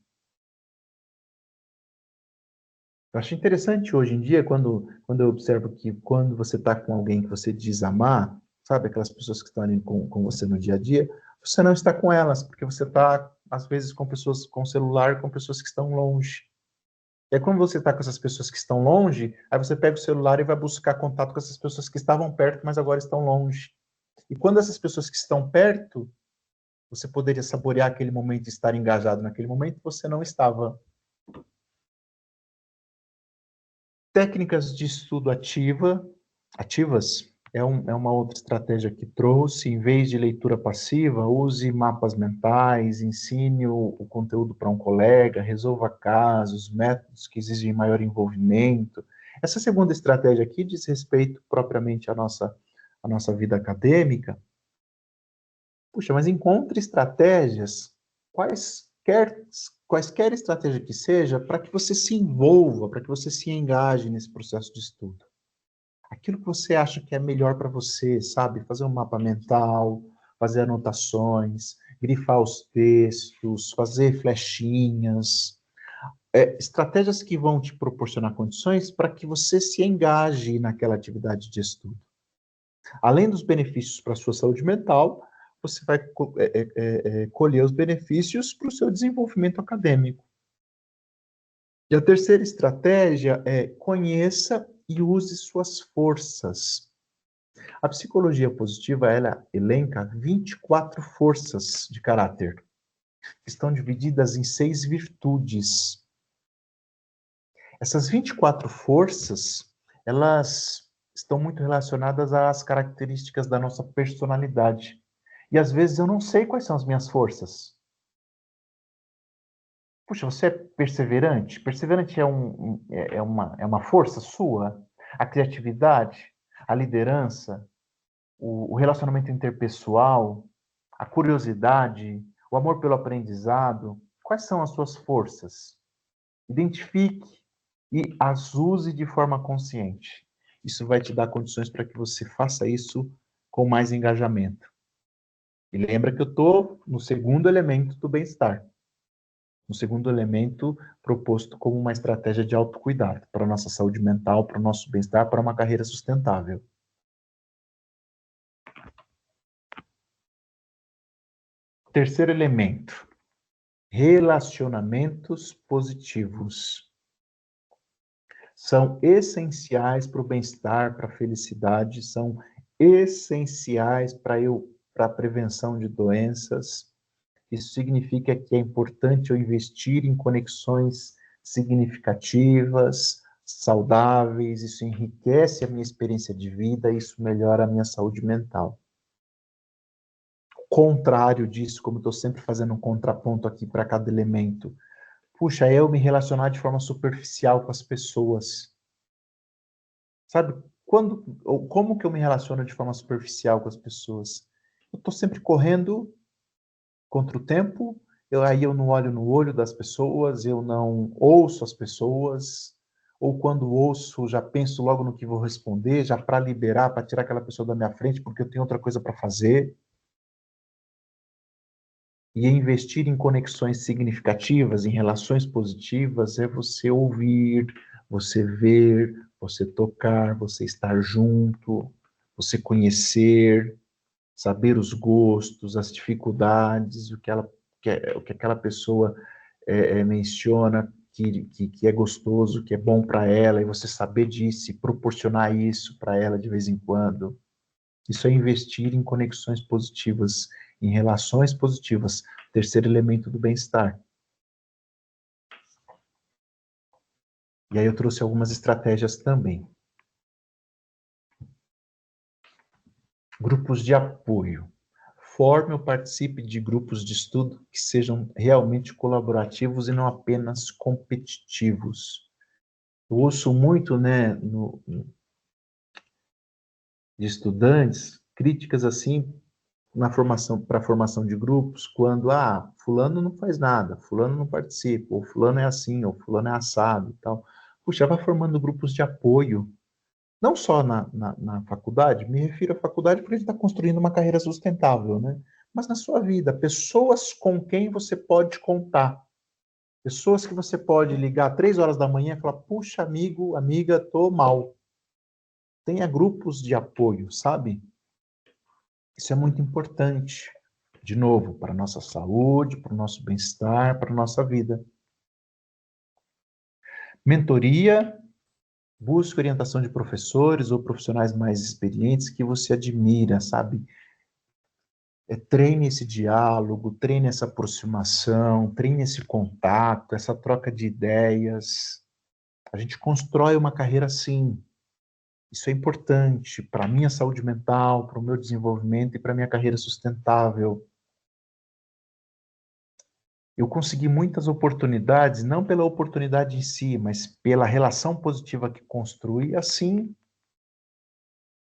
Eu acho interessante hoje em dia, quando eu observo que quando você está com alguém que você diz amar, sabe, aquelas pessoas que estão ali com você no dia a dia, você não está com elas, porque você está, às vezes, com pessoas com celular, com pessoas que estão longe. E aí, quando você está com essas pessoas que estão longe, aí você pega o celular e vai buscar contato com essas pessoas que estavam perto, mas agora estão longe. E quando essas pessoas que estão perto, você poderia saborear aquele momento e estar engajado naquele momento, você não estava. Técnicas de estudo ativas é uma outra estratégia que trouxe. Em vez de leitura passiva, use mapas mentais, ensine o conteúdo para um colega, resolva casos, métodos que exigem maior envolvimento. Essa segunda estratégia aqui diz respeito propriamente à nossa vida acadêmica. Puxa, mas encontre estratégias, quaisquer estratégia que seja, para que você se envolva, para que você se engaje nesse processo de estudo. Aquilo que você acha que é melhor para você, sabe? Fazer um mapa mental, fazer anotações, grifar os textos, fazer flechinhas. Estratégias que vão te proporcionar condições para que você se engaje naquela atividade de estudo. Além dos benefícios para a sua saúde mental, você vai colher os benefícios para o seu desenvolvimento acadêmico. E a terceira estratégia é conheça e use suas forças. A psicologia positiva, ela elenca 24 forças de caráter, que estão divididas em 6 virtudes. Essas 24 forças, elas estão muito relacionadas às características da nossa personalidade. E às vezes eu não sei quais são as minhas forças. Puxa, você é perseverante? Perseverante é uma força sua? A criatividade, a liderança, o relacionamento interpessoal, a curiosidade, o amor pelo aprendizado. Quais são as suas forças? Identifique e as use de forma consciente. Isso vai te dar condições para que você faça isso com mais engajamento. E lembra que eu estou no segundo elemento do bem-estar. No segundo elemento proposto como uma estratégia de autocuidado para a nossa saúde mental, para o nosso bem-estar, para uma carreira sustentável. Terceiro elemento, relacionamentos positivos. São essenciais para o bem-estar, para a felicidade, são essenciais para a prevenção de doenças. Isso significa que é importante eu investir em conexões significativas, saudáveis, isso enriquece a minha experiência de vida, isso melhora a minha saúde mental. Contrário disso, como estou sempre fazendo um contraponto aqui para cada elemento, puxa, eu me relacionar de forma superficial com as pessoas. Sabe, como que eu me relaciono de forma superficial com as pessoas? Eu estou sempre correndo contra o tempo, aí eu não olho no olho das pessoas, eu não ouço as pessoas, ou quando ouço, já penso logo no que vou responder, já para liberar, para tirar aquela pessoa da minha frente, porque eu tenho outra coisa para fazer. E investir em conexões significativas, em relações positivas, é você ouvir, você ver, você tocar, você estar junto, você conhecer, saber os gostos, as dificuldades, o que aquela pessoa menciona que é gostoso, que é bom para ela, e você saber disso e proporcionar isso para ela de vez em quando. Isso é investir em conexões positivas, em relações positivas. Terceiro elemento do bem-estar. E aí eu trouxe algumas estratégias também. Grupos de apoio. Forme ou participe de grupos de estudo que sejam realmente colaborativos e não apenas competitivos. Eu ouço muito, né, de estudantes, críticas assim para a formação de grupos, quando, fulano não faz nada, fulano não participa, ou fulano é assim, ou fulano é assado e tal. Puxa, vai formando grupos de apoio, não só na faculdade, me refiro à faculdade porque a gente está construindo uma carreira sustentável, né? Mas na sua vida, pessoas com quem você pode contar, pessoas que você pode ligar 3 horas da manhã e falar, puxa, amigo, amiga, tô mal. Tenha grupos de apoio, sabe? Isso é muito importante, de novo, para a nossa saúde, para o nosso bem-estar, para a nossa vida. Mentoria, busque orientação de professores ou profissionais mais experientes que você admira, sabe? Treine esse diálogo, treine essa aproximação, treine esse contato, essa troca de ideias. A gente constrói uma carreira assim. Isso é importante para a minha saúde mental, para o meu desenvolvimento e para a minha carreira sustentável. Eu consegui muitas oportunidades, não pela oportunidade em si, mas pela relação positiva que construí. Assim,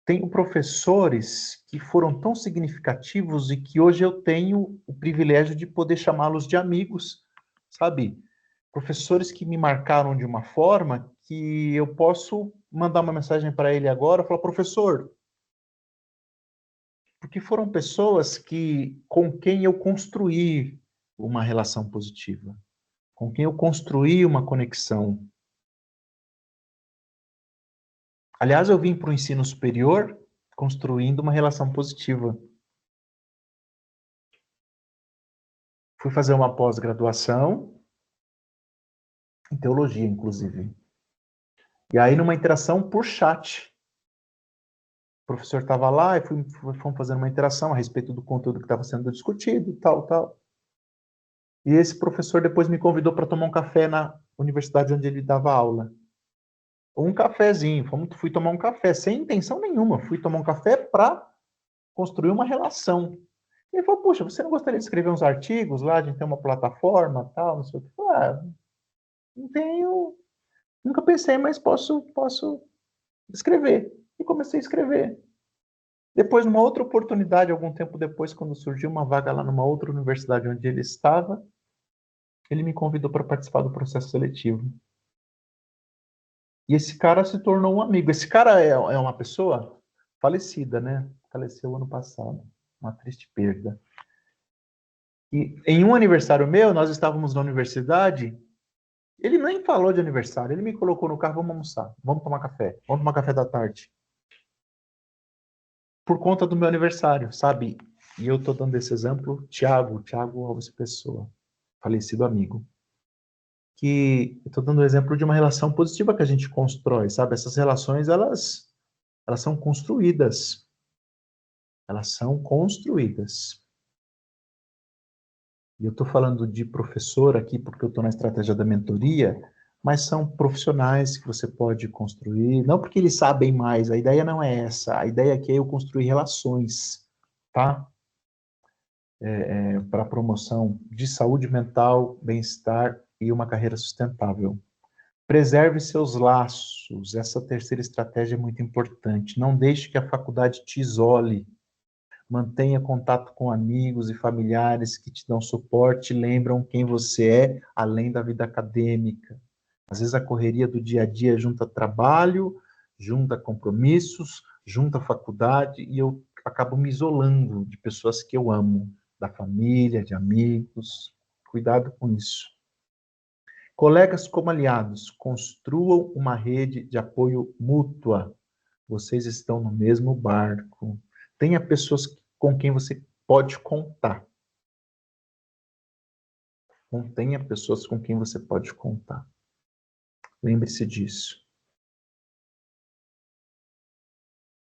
tenho professores que foram tão significativos e que hoje eu tenho o privilégio de poder chamá-los de amigos, sabe? Professores que me marcaram de uma forma que eu posso mandar uma mensagem para ele agora e falar, professor, porque foram pessoas com quem eu construí uma relação positiva, com quem eu construí uma conexão. Aliás, eu vim para o ensino superior construindo uma relação positiva. Fui fazer uma pós-graduação em teologia, inclusive. E aí, numa interação por chat, o professor estava lá e fomos fazendo uma interação a respeito do conteúdo que estava sendo discutido, tal, tal. E esse professor depois me convidou para tomar um café na universidade onde ele dava aula. Um cafezinho, fui tomar um café, sem intenção nenhuma. Fui tomar um café para construir uma relação. E ele falou, puxa, você não gostaria de escrever uns artigos lá, de ter uma plataforma, tal, não sei o que. Eu falei, não tenho, nunca pensei, mas posso escrever. E comecei a escrever. Depois, numa outra oportunidade, algum tempo depois, quando surgiu uma vaga lá numa outra universidade onde ele estava, ele me convidou para participar do processo seletivo. E esse cara se tornou um amigo. Esse cara é uma pessoa falecida, né? Faleceu ano passado. Uma triste perda. E em um aniversário meu, nós estávamos na universidade, ele nem falou de aniversário, ele me colocou no carro, vamos almoçar, vamos tomar café da tarde. Por conta do meu aniversário, sabe? E eu tô dando esse exemplo, Tiago Alves Pessoa, falecido amigo. Que eu tô dando o exemplo de uma relação positiva que a gente constrói, sabe? Essas relações, elas são construídas. Elas são construídas. E eu estou falando de professor aqui porque eu estou na estratégia da mentoria, mas são profissionais que você pode construir, não porque eles sabem mais, a ideia não é essa, a ideia aqui é eu construir relações, tá? Para promoção de saúde mental, bem-estar e uma carreira sustentável. Preserve seus laços, essa terceira estratégia é muito importante. Não deixe que a faculdade te isole. Mantenha contato com amigos e familiares que te dão suporte, lembram quem você é, além da vida acadêmica. Às vezes a correria do dia a dia junta trabalho, junta compromissos, junta faculdade, e eu acabo me isolando de pessoas que eu amo, da família, de amigos. Cuidado com isso. Colegas como aliados, construam uma rede de apoio mútua. Vocês estão no mesmo barco. Tenha pessoas com quem você pode contar. Tenha pessoas com quem você pode contar. Lembre-se disso.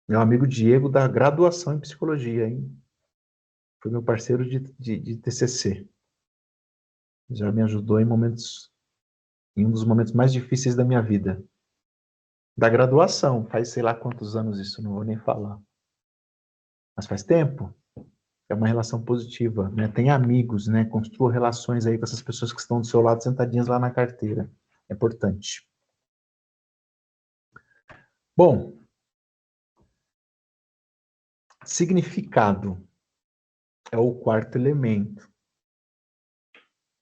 Meu amigo Diego, da graduação em psicologia, hein? Foi meu parceiro de TCC. Já me ajudou em um dos momentos mais difíceis da minha vida. Da graduação, faz sei lá quantos anos isso, não vou nem falar. Mas faz tempo. É uma relação positiva, né? Tem amigos, né? Construa relações aí com essas pessoas que estão do seu lado sentadinhas lá na carteira. É importante. Bom, significado é o quarto elemento.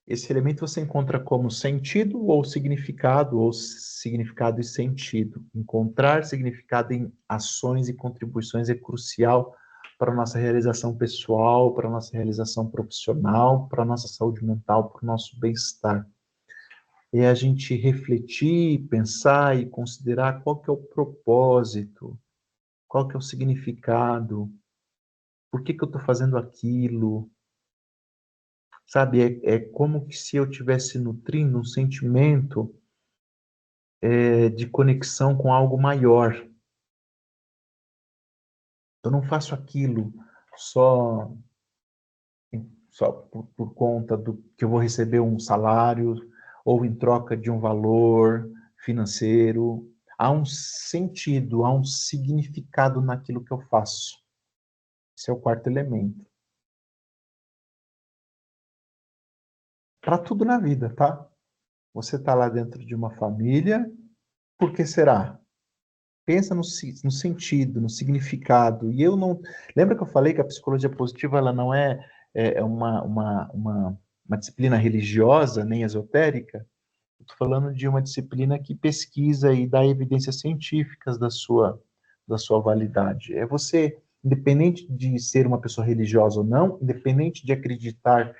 Esse elemento você encontra como sentido ou significado e sentido. Encontrar significado em ações e contribuições é crucial para a nossa realização pessoal, para a nossa realização profissional, para a nossa saúde mental, para o nosso bem-estar. É a gente refletir, pensar e considerar qual que é o propósito, qual que é o significado, por que que eu estou fazendo aquilo, sabe? É como que se eu estivesse nutrindo um sentimento de conexão com algo maior. Eu não faço aquilo só, só por conta do que eu vou receber um salário ou em troca de um valor financeiro. Há um sentido, há um significado naquilo que eu faço. Esse é o quarto elemento. Para tudo na vida, tá? Você está lá dentro de uma família, por que será? Pensa no sentido, no significado. E eu não. Lembra que eu falei que a psicologia positiva ela não é uma disciplina religiosa nem esotérica? Estou falando de uma disciplina que pesquisa e dá evidências científicas da sua validade. É você, independente de ser uma pessoa religiosa ou não, independente de acreditar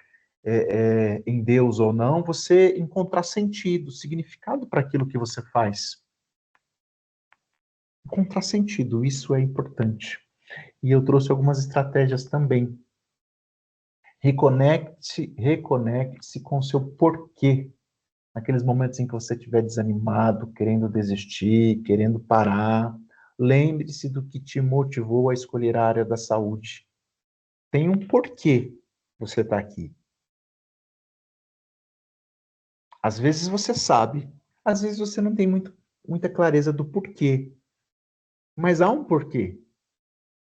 em Deus ou não, você encontrar sentido, significado para aquilo que você faz. Encontrar sentido, isso é importante. E eu trouxe algumas estratégias também. Reconecte-se com o seu porquê. Naqueles momentos em que você estiver desanimado, querendo desistir, querendo parar, lembre-se do que te motivou a escolher a área da saúde. Tem um porquê você está aqui. Às vezes você sabe, às vezes você não tem muita clareza do porquê. Mas há um porquê.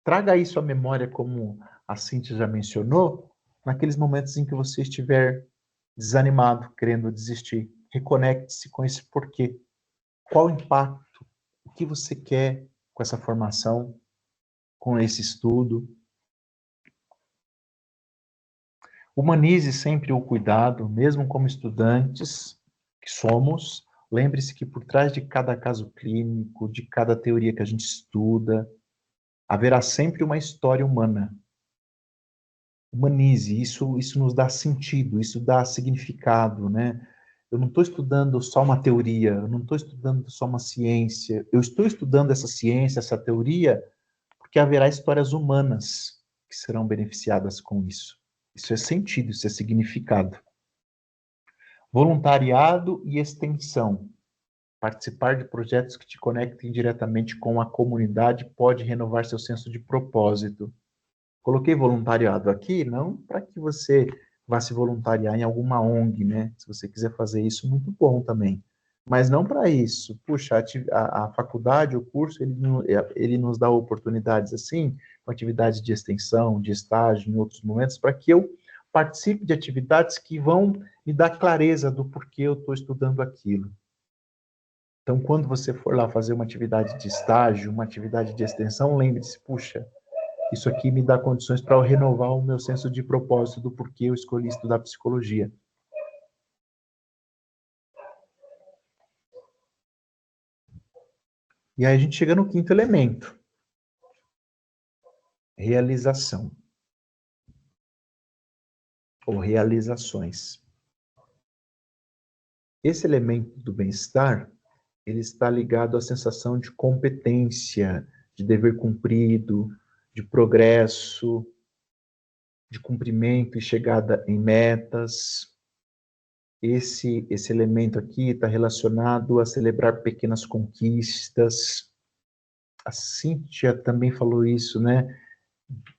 Traga isso à memória, como a Cíntia já mencionou, naqueles momentos em que você estiver desanimado, querendo desistir. Reconecte-se com esse porquê. Qual o impacto? O que você quer com essa formação, com esse estudo? Humanize sempre o cuidado, mesmo como estudantes que somos. Lembre-se que por trás de cada caso clínico, de cada teoria que a gente estuda, haverá sempre uma história humana. humanize, isso nos dá sentido, isso dá significado, né? Eu não estou estudando só uma teoria, eu não estou estudando só uma ciência, eu estou estudando essa ciência, essa teoria, porque haverá histórias humanas que serão beneficiadas com isso. Isso é sentido, isso é significado. Voluntariado e extensão. Participar de projetos que te conectem diretamente com a comunidade pode renovar seu senso de propósito. Coloquei voluntariado aqui, não para que você vá se voluntariar em alguma ONG, né? Se você quiser fazer isso, muito bom também. Mas não para isso. Puxa, a faculdade, o curso, ele nos dá oportunidades assim, com atividades de extensão, de estágio, em outros momentos, para que eu participe de atividades que vão me dar clareza do porquê eu estou estudando aquilo. Então, quando você for lá fazer uma atividade de estágio, uma atividade de extensão, lembre-se, puxa, isso aqui me dá condições para eu renovar o meu senso de propósito do porquê eu escolhi estudar psicologia. E aí a gente chega no quinto elemento. Realização. Ou realizações. Esse elemento do bem-estar, ele está ligado à sensação de competência, de dever cumprido, de progresso, de cumprimento e chegada em metas. Esse elemento aqui está relacionado a celebrar pequenas conquistas. A Cíntia também falou isso, né?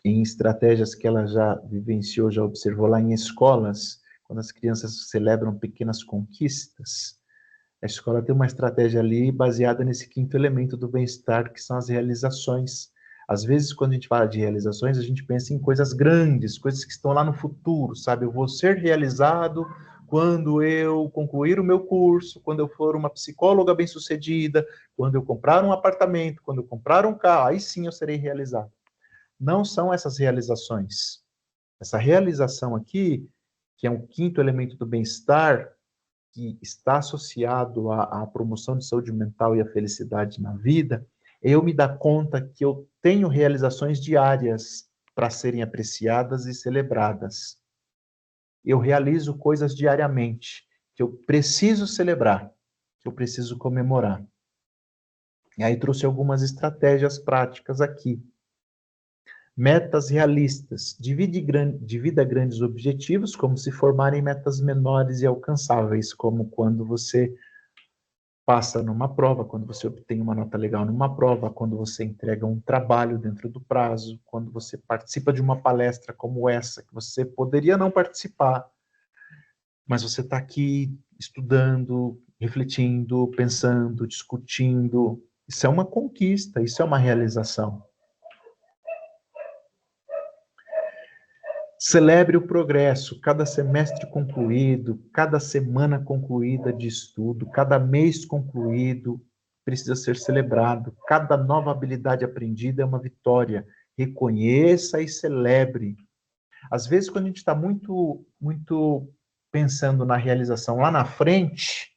Em estratégias que ela já vivenciou, já observou lá em escolas, quando as crianças celebram pequenas conquistas, a escola tem uma estratégia ali baseada nesse quinto elemento do bem-estar, que são as realizações. Às vezes, quando a gente fala de realizações, a gente pensa em coisas grandes, coisas que estão lá no futuro, sabe? Eu vou ser realizado quando eu concluir o meu curso, quando eu for uma psicóloga bem-sucedida, quando eu comprar um apartamento, quando eu comprar um carro, aí sim eu serei realizado. Não são essas realizações. Essa realização aqui, que é um quinto elemento do bem-estar, que está associado à promoção de saúde mental e à felicidade na vida, eu me dar conta que eu tenho realizações diárias para serem apreciadas e celebradas. Eu realizo coisas diariamente que eu preciso celebrar, que eu preciso comemorar. E aí trouxe algumas estratégias práticas aqui. Metas realistas. Divida grandes objetivos como se formarem metas menores e alcançáveis, como quando você passa numa prova, quando você obtém uma nota legal numa prova, quando você entrega um trabalho dentro do prazo, quando você participa de uma palestra como essa, que você poderia não participar, mas você está aqui estudando, refletindo, pensando, discutindo. Isso é uma conquista, isso é uma realização. Celebre o progresso, cada semestre concluído, cada semana concluída de estudo, cada mês concluído precisa ser celebrado. Cada nova habilidade aprendida é uma vitória. Reconheça e celebre. Às vezes, quando a gente está muito pensando na realização lá na frente,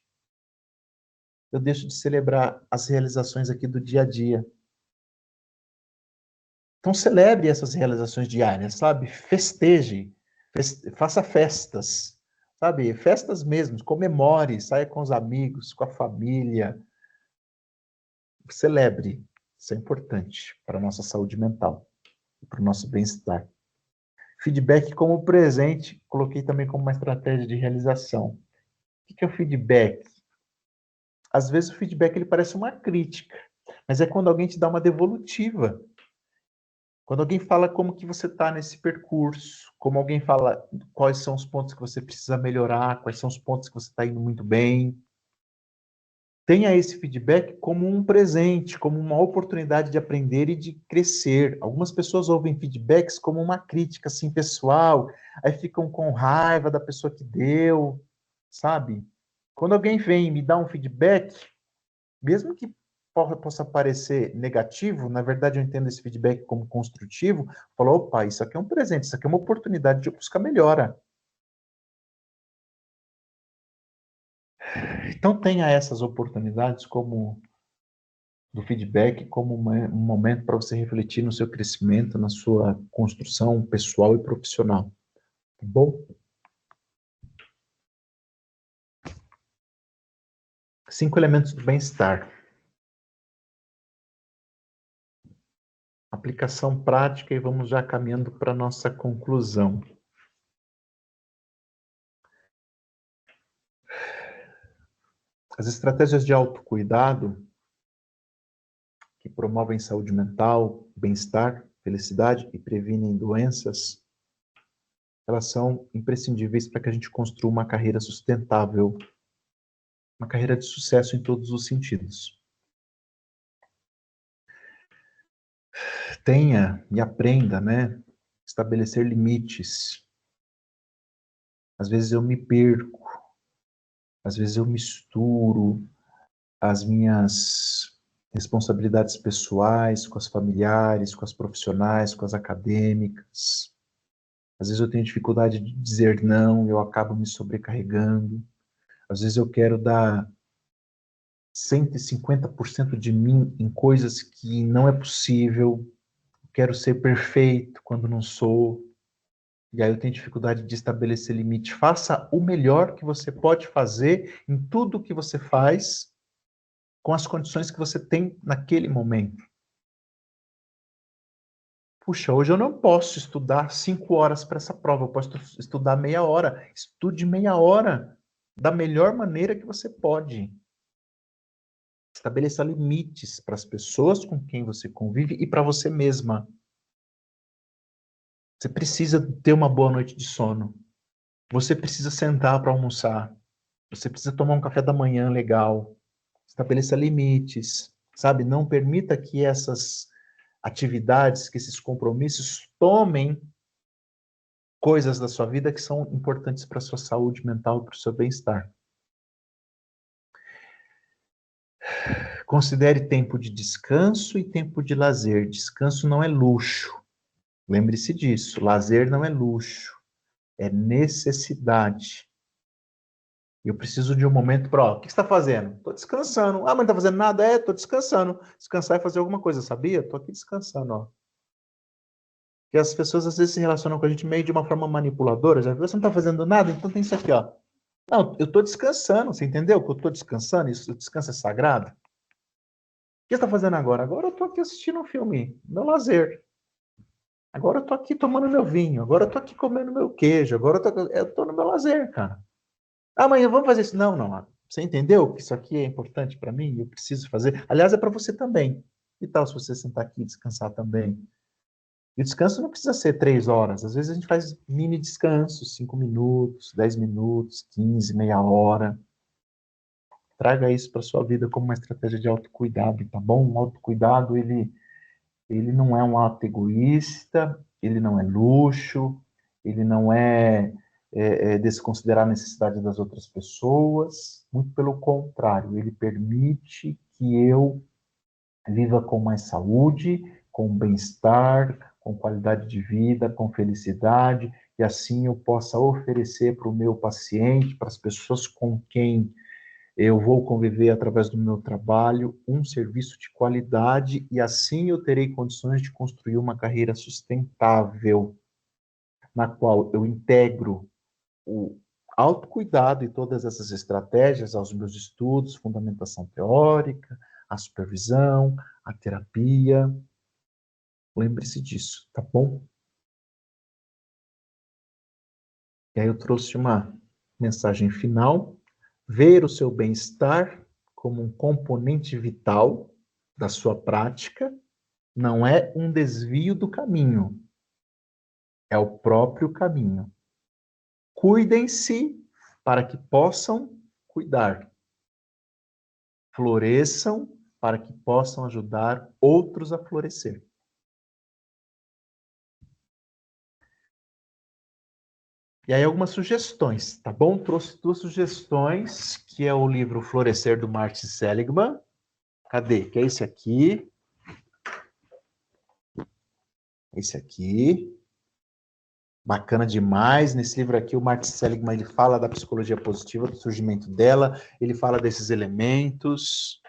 eu deixo de celebrar as realizações aqui do dia a dia. Então, celebre essas realizações diárias, sabe? Festeje, faça festas, sabe? Festas mesmo, comemore, saia com os amigos, com a família. Celebre. Isso é importante para a nossa saúde mental e para o nosso bem-estar. Feedback como presente, coloquei também como uma estratégia de realização. O que é o feedback? Às vezes o feedback ele parece uma crítica, mas é quando alguém te dá uma devolutiva. Quando alguém fala como que você está nesse percurso, como alguém fala quais são os pontos que você precisa melhorar, quais são os pontos que você está indo muito bem, tenha esse feedback como um presente, como uma oportunidade de aprender e de crescer. Algumas pessoas ouvem feedbacks como uma crítica assim pessoal, aí ficam com raiva da pessoa que deu, sabe? Quando alguém vem e me dá um feedback, mesmo que possa parecer negativo, na verdade eu entendo esse feedback como construtivo, falo, opa, isso aqui é um presente, isso aqui é uma oportunidade de eu buscar melhora. Então tenha essas oportunidades como do feedback como um momento para você refletir no seu crescimento, na sua construção pessoal e profissional. Tá bom? 5 elementos do bem-estar. Aplicação prática, e vamos já caminhando para a nossa conclusão. As estratégias de autocuidado que promovem saúde mental, bem-estar, felicidade e previnem doenças, elas são imprescindíveis para que a gente construa uma carreira sustentável, uma carreira de sucesso em todos os sentidos. Tenha e aprenda, né? Estabelecer limites. Às vezes eu me perco, às vezes eu misturo as minhas responsabilidades pessoais com as familiares, com as profissionais, com as acadêmicas. Às vezes eu tenho dificuldade de dizer não, eu acabo me sobrecarregando. Às vezes eu quero dar 150% de mim em coisas que não é possível. Quero ser perfeito quando não sou. E aí eu tenho dificuldade de estabelecer limite. Faça o melhor que você pode fazer em tudo que você faz, com as condições que você tem naquele momento. Puxa, hoje eu não posso estudar 5 horas para essa prova, eu posso estudar meia hora. Estude meia hora da melhor maneira que você pode. Estabeleça limites para as pessoas com quem você convive e para você mesma. Você precisa ter uma boa noite de sono. Você precisa sentar para almoçar. Você precisa tomar um café da manhã legal. Estabeleça limites, sabe? Não permita que essas atividades, que esses compromissos tomem coisas da sua vida que são importantes para a sua saúde mental e para o seu bem-estar. Considere tempo de descanso e tempo de lazer. Descanso não é luxo. Lembre-se disso. Lazer não é luxo. É necessidade. Eu preciso de um momento para... O que você está fazendo? Estou descansando. Ah, mas não está fazendo nada? Estou descansando. Descansar é fazer alguma coisa, sabia? Estou aqui descansando, ó. Que as pessoas às vezes se relacionam com a gente meio de uma forma manipuladora. Já viu? Você não está fazendo nada? Então tem isso aqui, ó. Não, eu estou descansando. Você entendeu que eu estou descansando? Isso, o descanso é sagrado. O que você está fazendo agora? Agora eu estou aqui assistindo um filme. Meu lazer. Agora eu estou aqui tomando meu vinho. Agora eu estou aqui comendo meu queijo. Agora eu estou no meu lazer, cara. Amanhã vamos fazer isso. Não, não. Você entendeu que isso aqui é importante para mim? Eu preciso fazer. Aliás, é para você também. Que tal se você sentar aqui e descansar também? E o descanso não precisa ser 3 horas. Às vezes a gente faz mini descansos, 5 minutos, 10 minutos, 15, meia hora. Traga isso para sua vida como uma estratégia de autocuidado, tá bom? O autocuidado, ele não é um ato egoísta, ele não é luxo, ele não é desconsiderar a necessidade das outras pessoas. Muito pelo contrário, ele permite que eu viva com mais saúde, com bem-estar, com qualidade de vida, com felicidade, e assim eu possa oferecer para o meu paciente, para as pessoas com quem eu vou conviver através do meu trabalho, um serviço de qualidade, e assim eu terei condições de construir uma carreira sustentável, na qual eu integro o autocuidado e todas essas estratégias aos meus estudos, fundamentação teórica, a supervisão, a terapia. Lembre-se disso, tá bom? E aí eu trouxe uma mensagem final. Ver o seu bem-estar como um componente vital da sua prática não é um desvio do caminho, é o próprio caminho. Cuidem-se para que possam cuidar. Floresçam para que possam ajudar outros a florescer. E aí algumas sugestões, tá bom? Trouxe 2 sugestões, que é o livro Florescer, do Martin Seligman. Cadê? Que é esse aqui. Esse aqui. Bacana demais. Nesse livro aqui, o Martin Seligman, ele fala da psicologia positiva, do surgimento dela, ele fala desses elementos.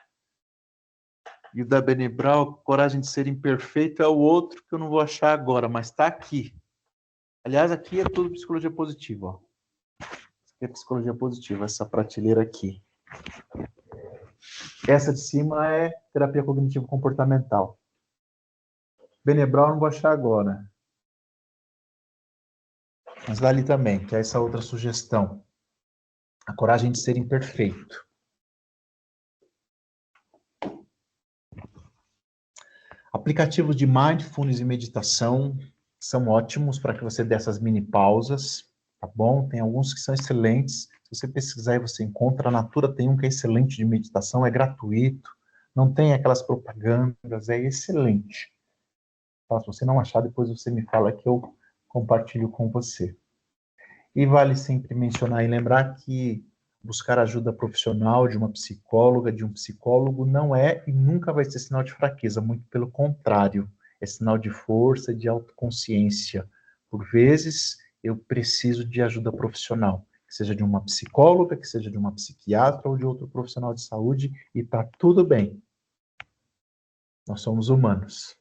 E o da Benebral, Coragem de Ser Imperfeito, é o outro que eu não vou achar agora, mas está aqui. Aliás, aqui é tudo psicologia positiva. Ó. Isso aqui é psicologia positiva, essa prateleira aqui. Essa de cima é terapia cognitivo-comportamental. Benebral eu não vou achar agora. Mas vale também, que é essa outra sugestão. A coragem de ser imperfeito. Aplicativos de mindfulness e meditação são ótimos para que você dê essas mini pausas, tá bom? Tem alguns que são excelentes. Se você pesquisar aí, você encontra. A Natura tem um que é excelente de meditação, é gratuito, não tem aquelas propagandas, é excelente. Tá? Se você não achar, depois você me fala que eu compartilho com você. E vale sempre mencionar e lembrar que buscar ajuda profissional de uma psicóloga, de um psicólogo, não é e nunca vai ser sinal de fraqueza, muito pelo contrário, é sinal de força, de autoconsciência. Por vezes, eu preciso de ajuda profissional, que seja de uma psicóloga, que seja de uma psiquiatra ou de outro profissional de saúde, e tá tudo bem. Nós somos humanos.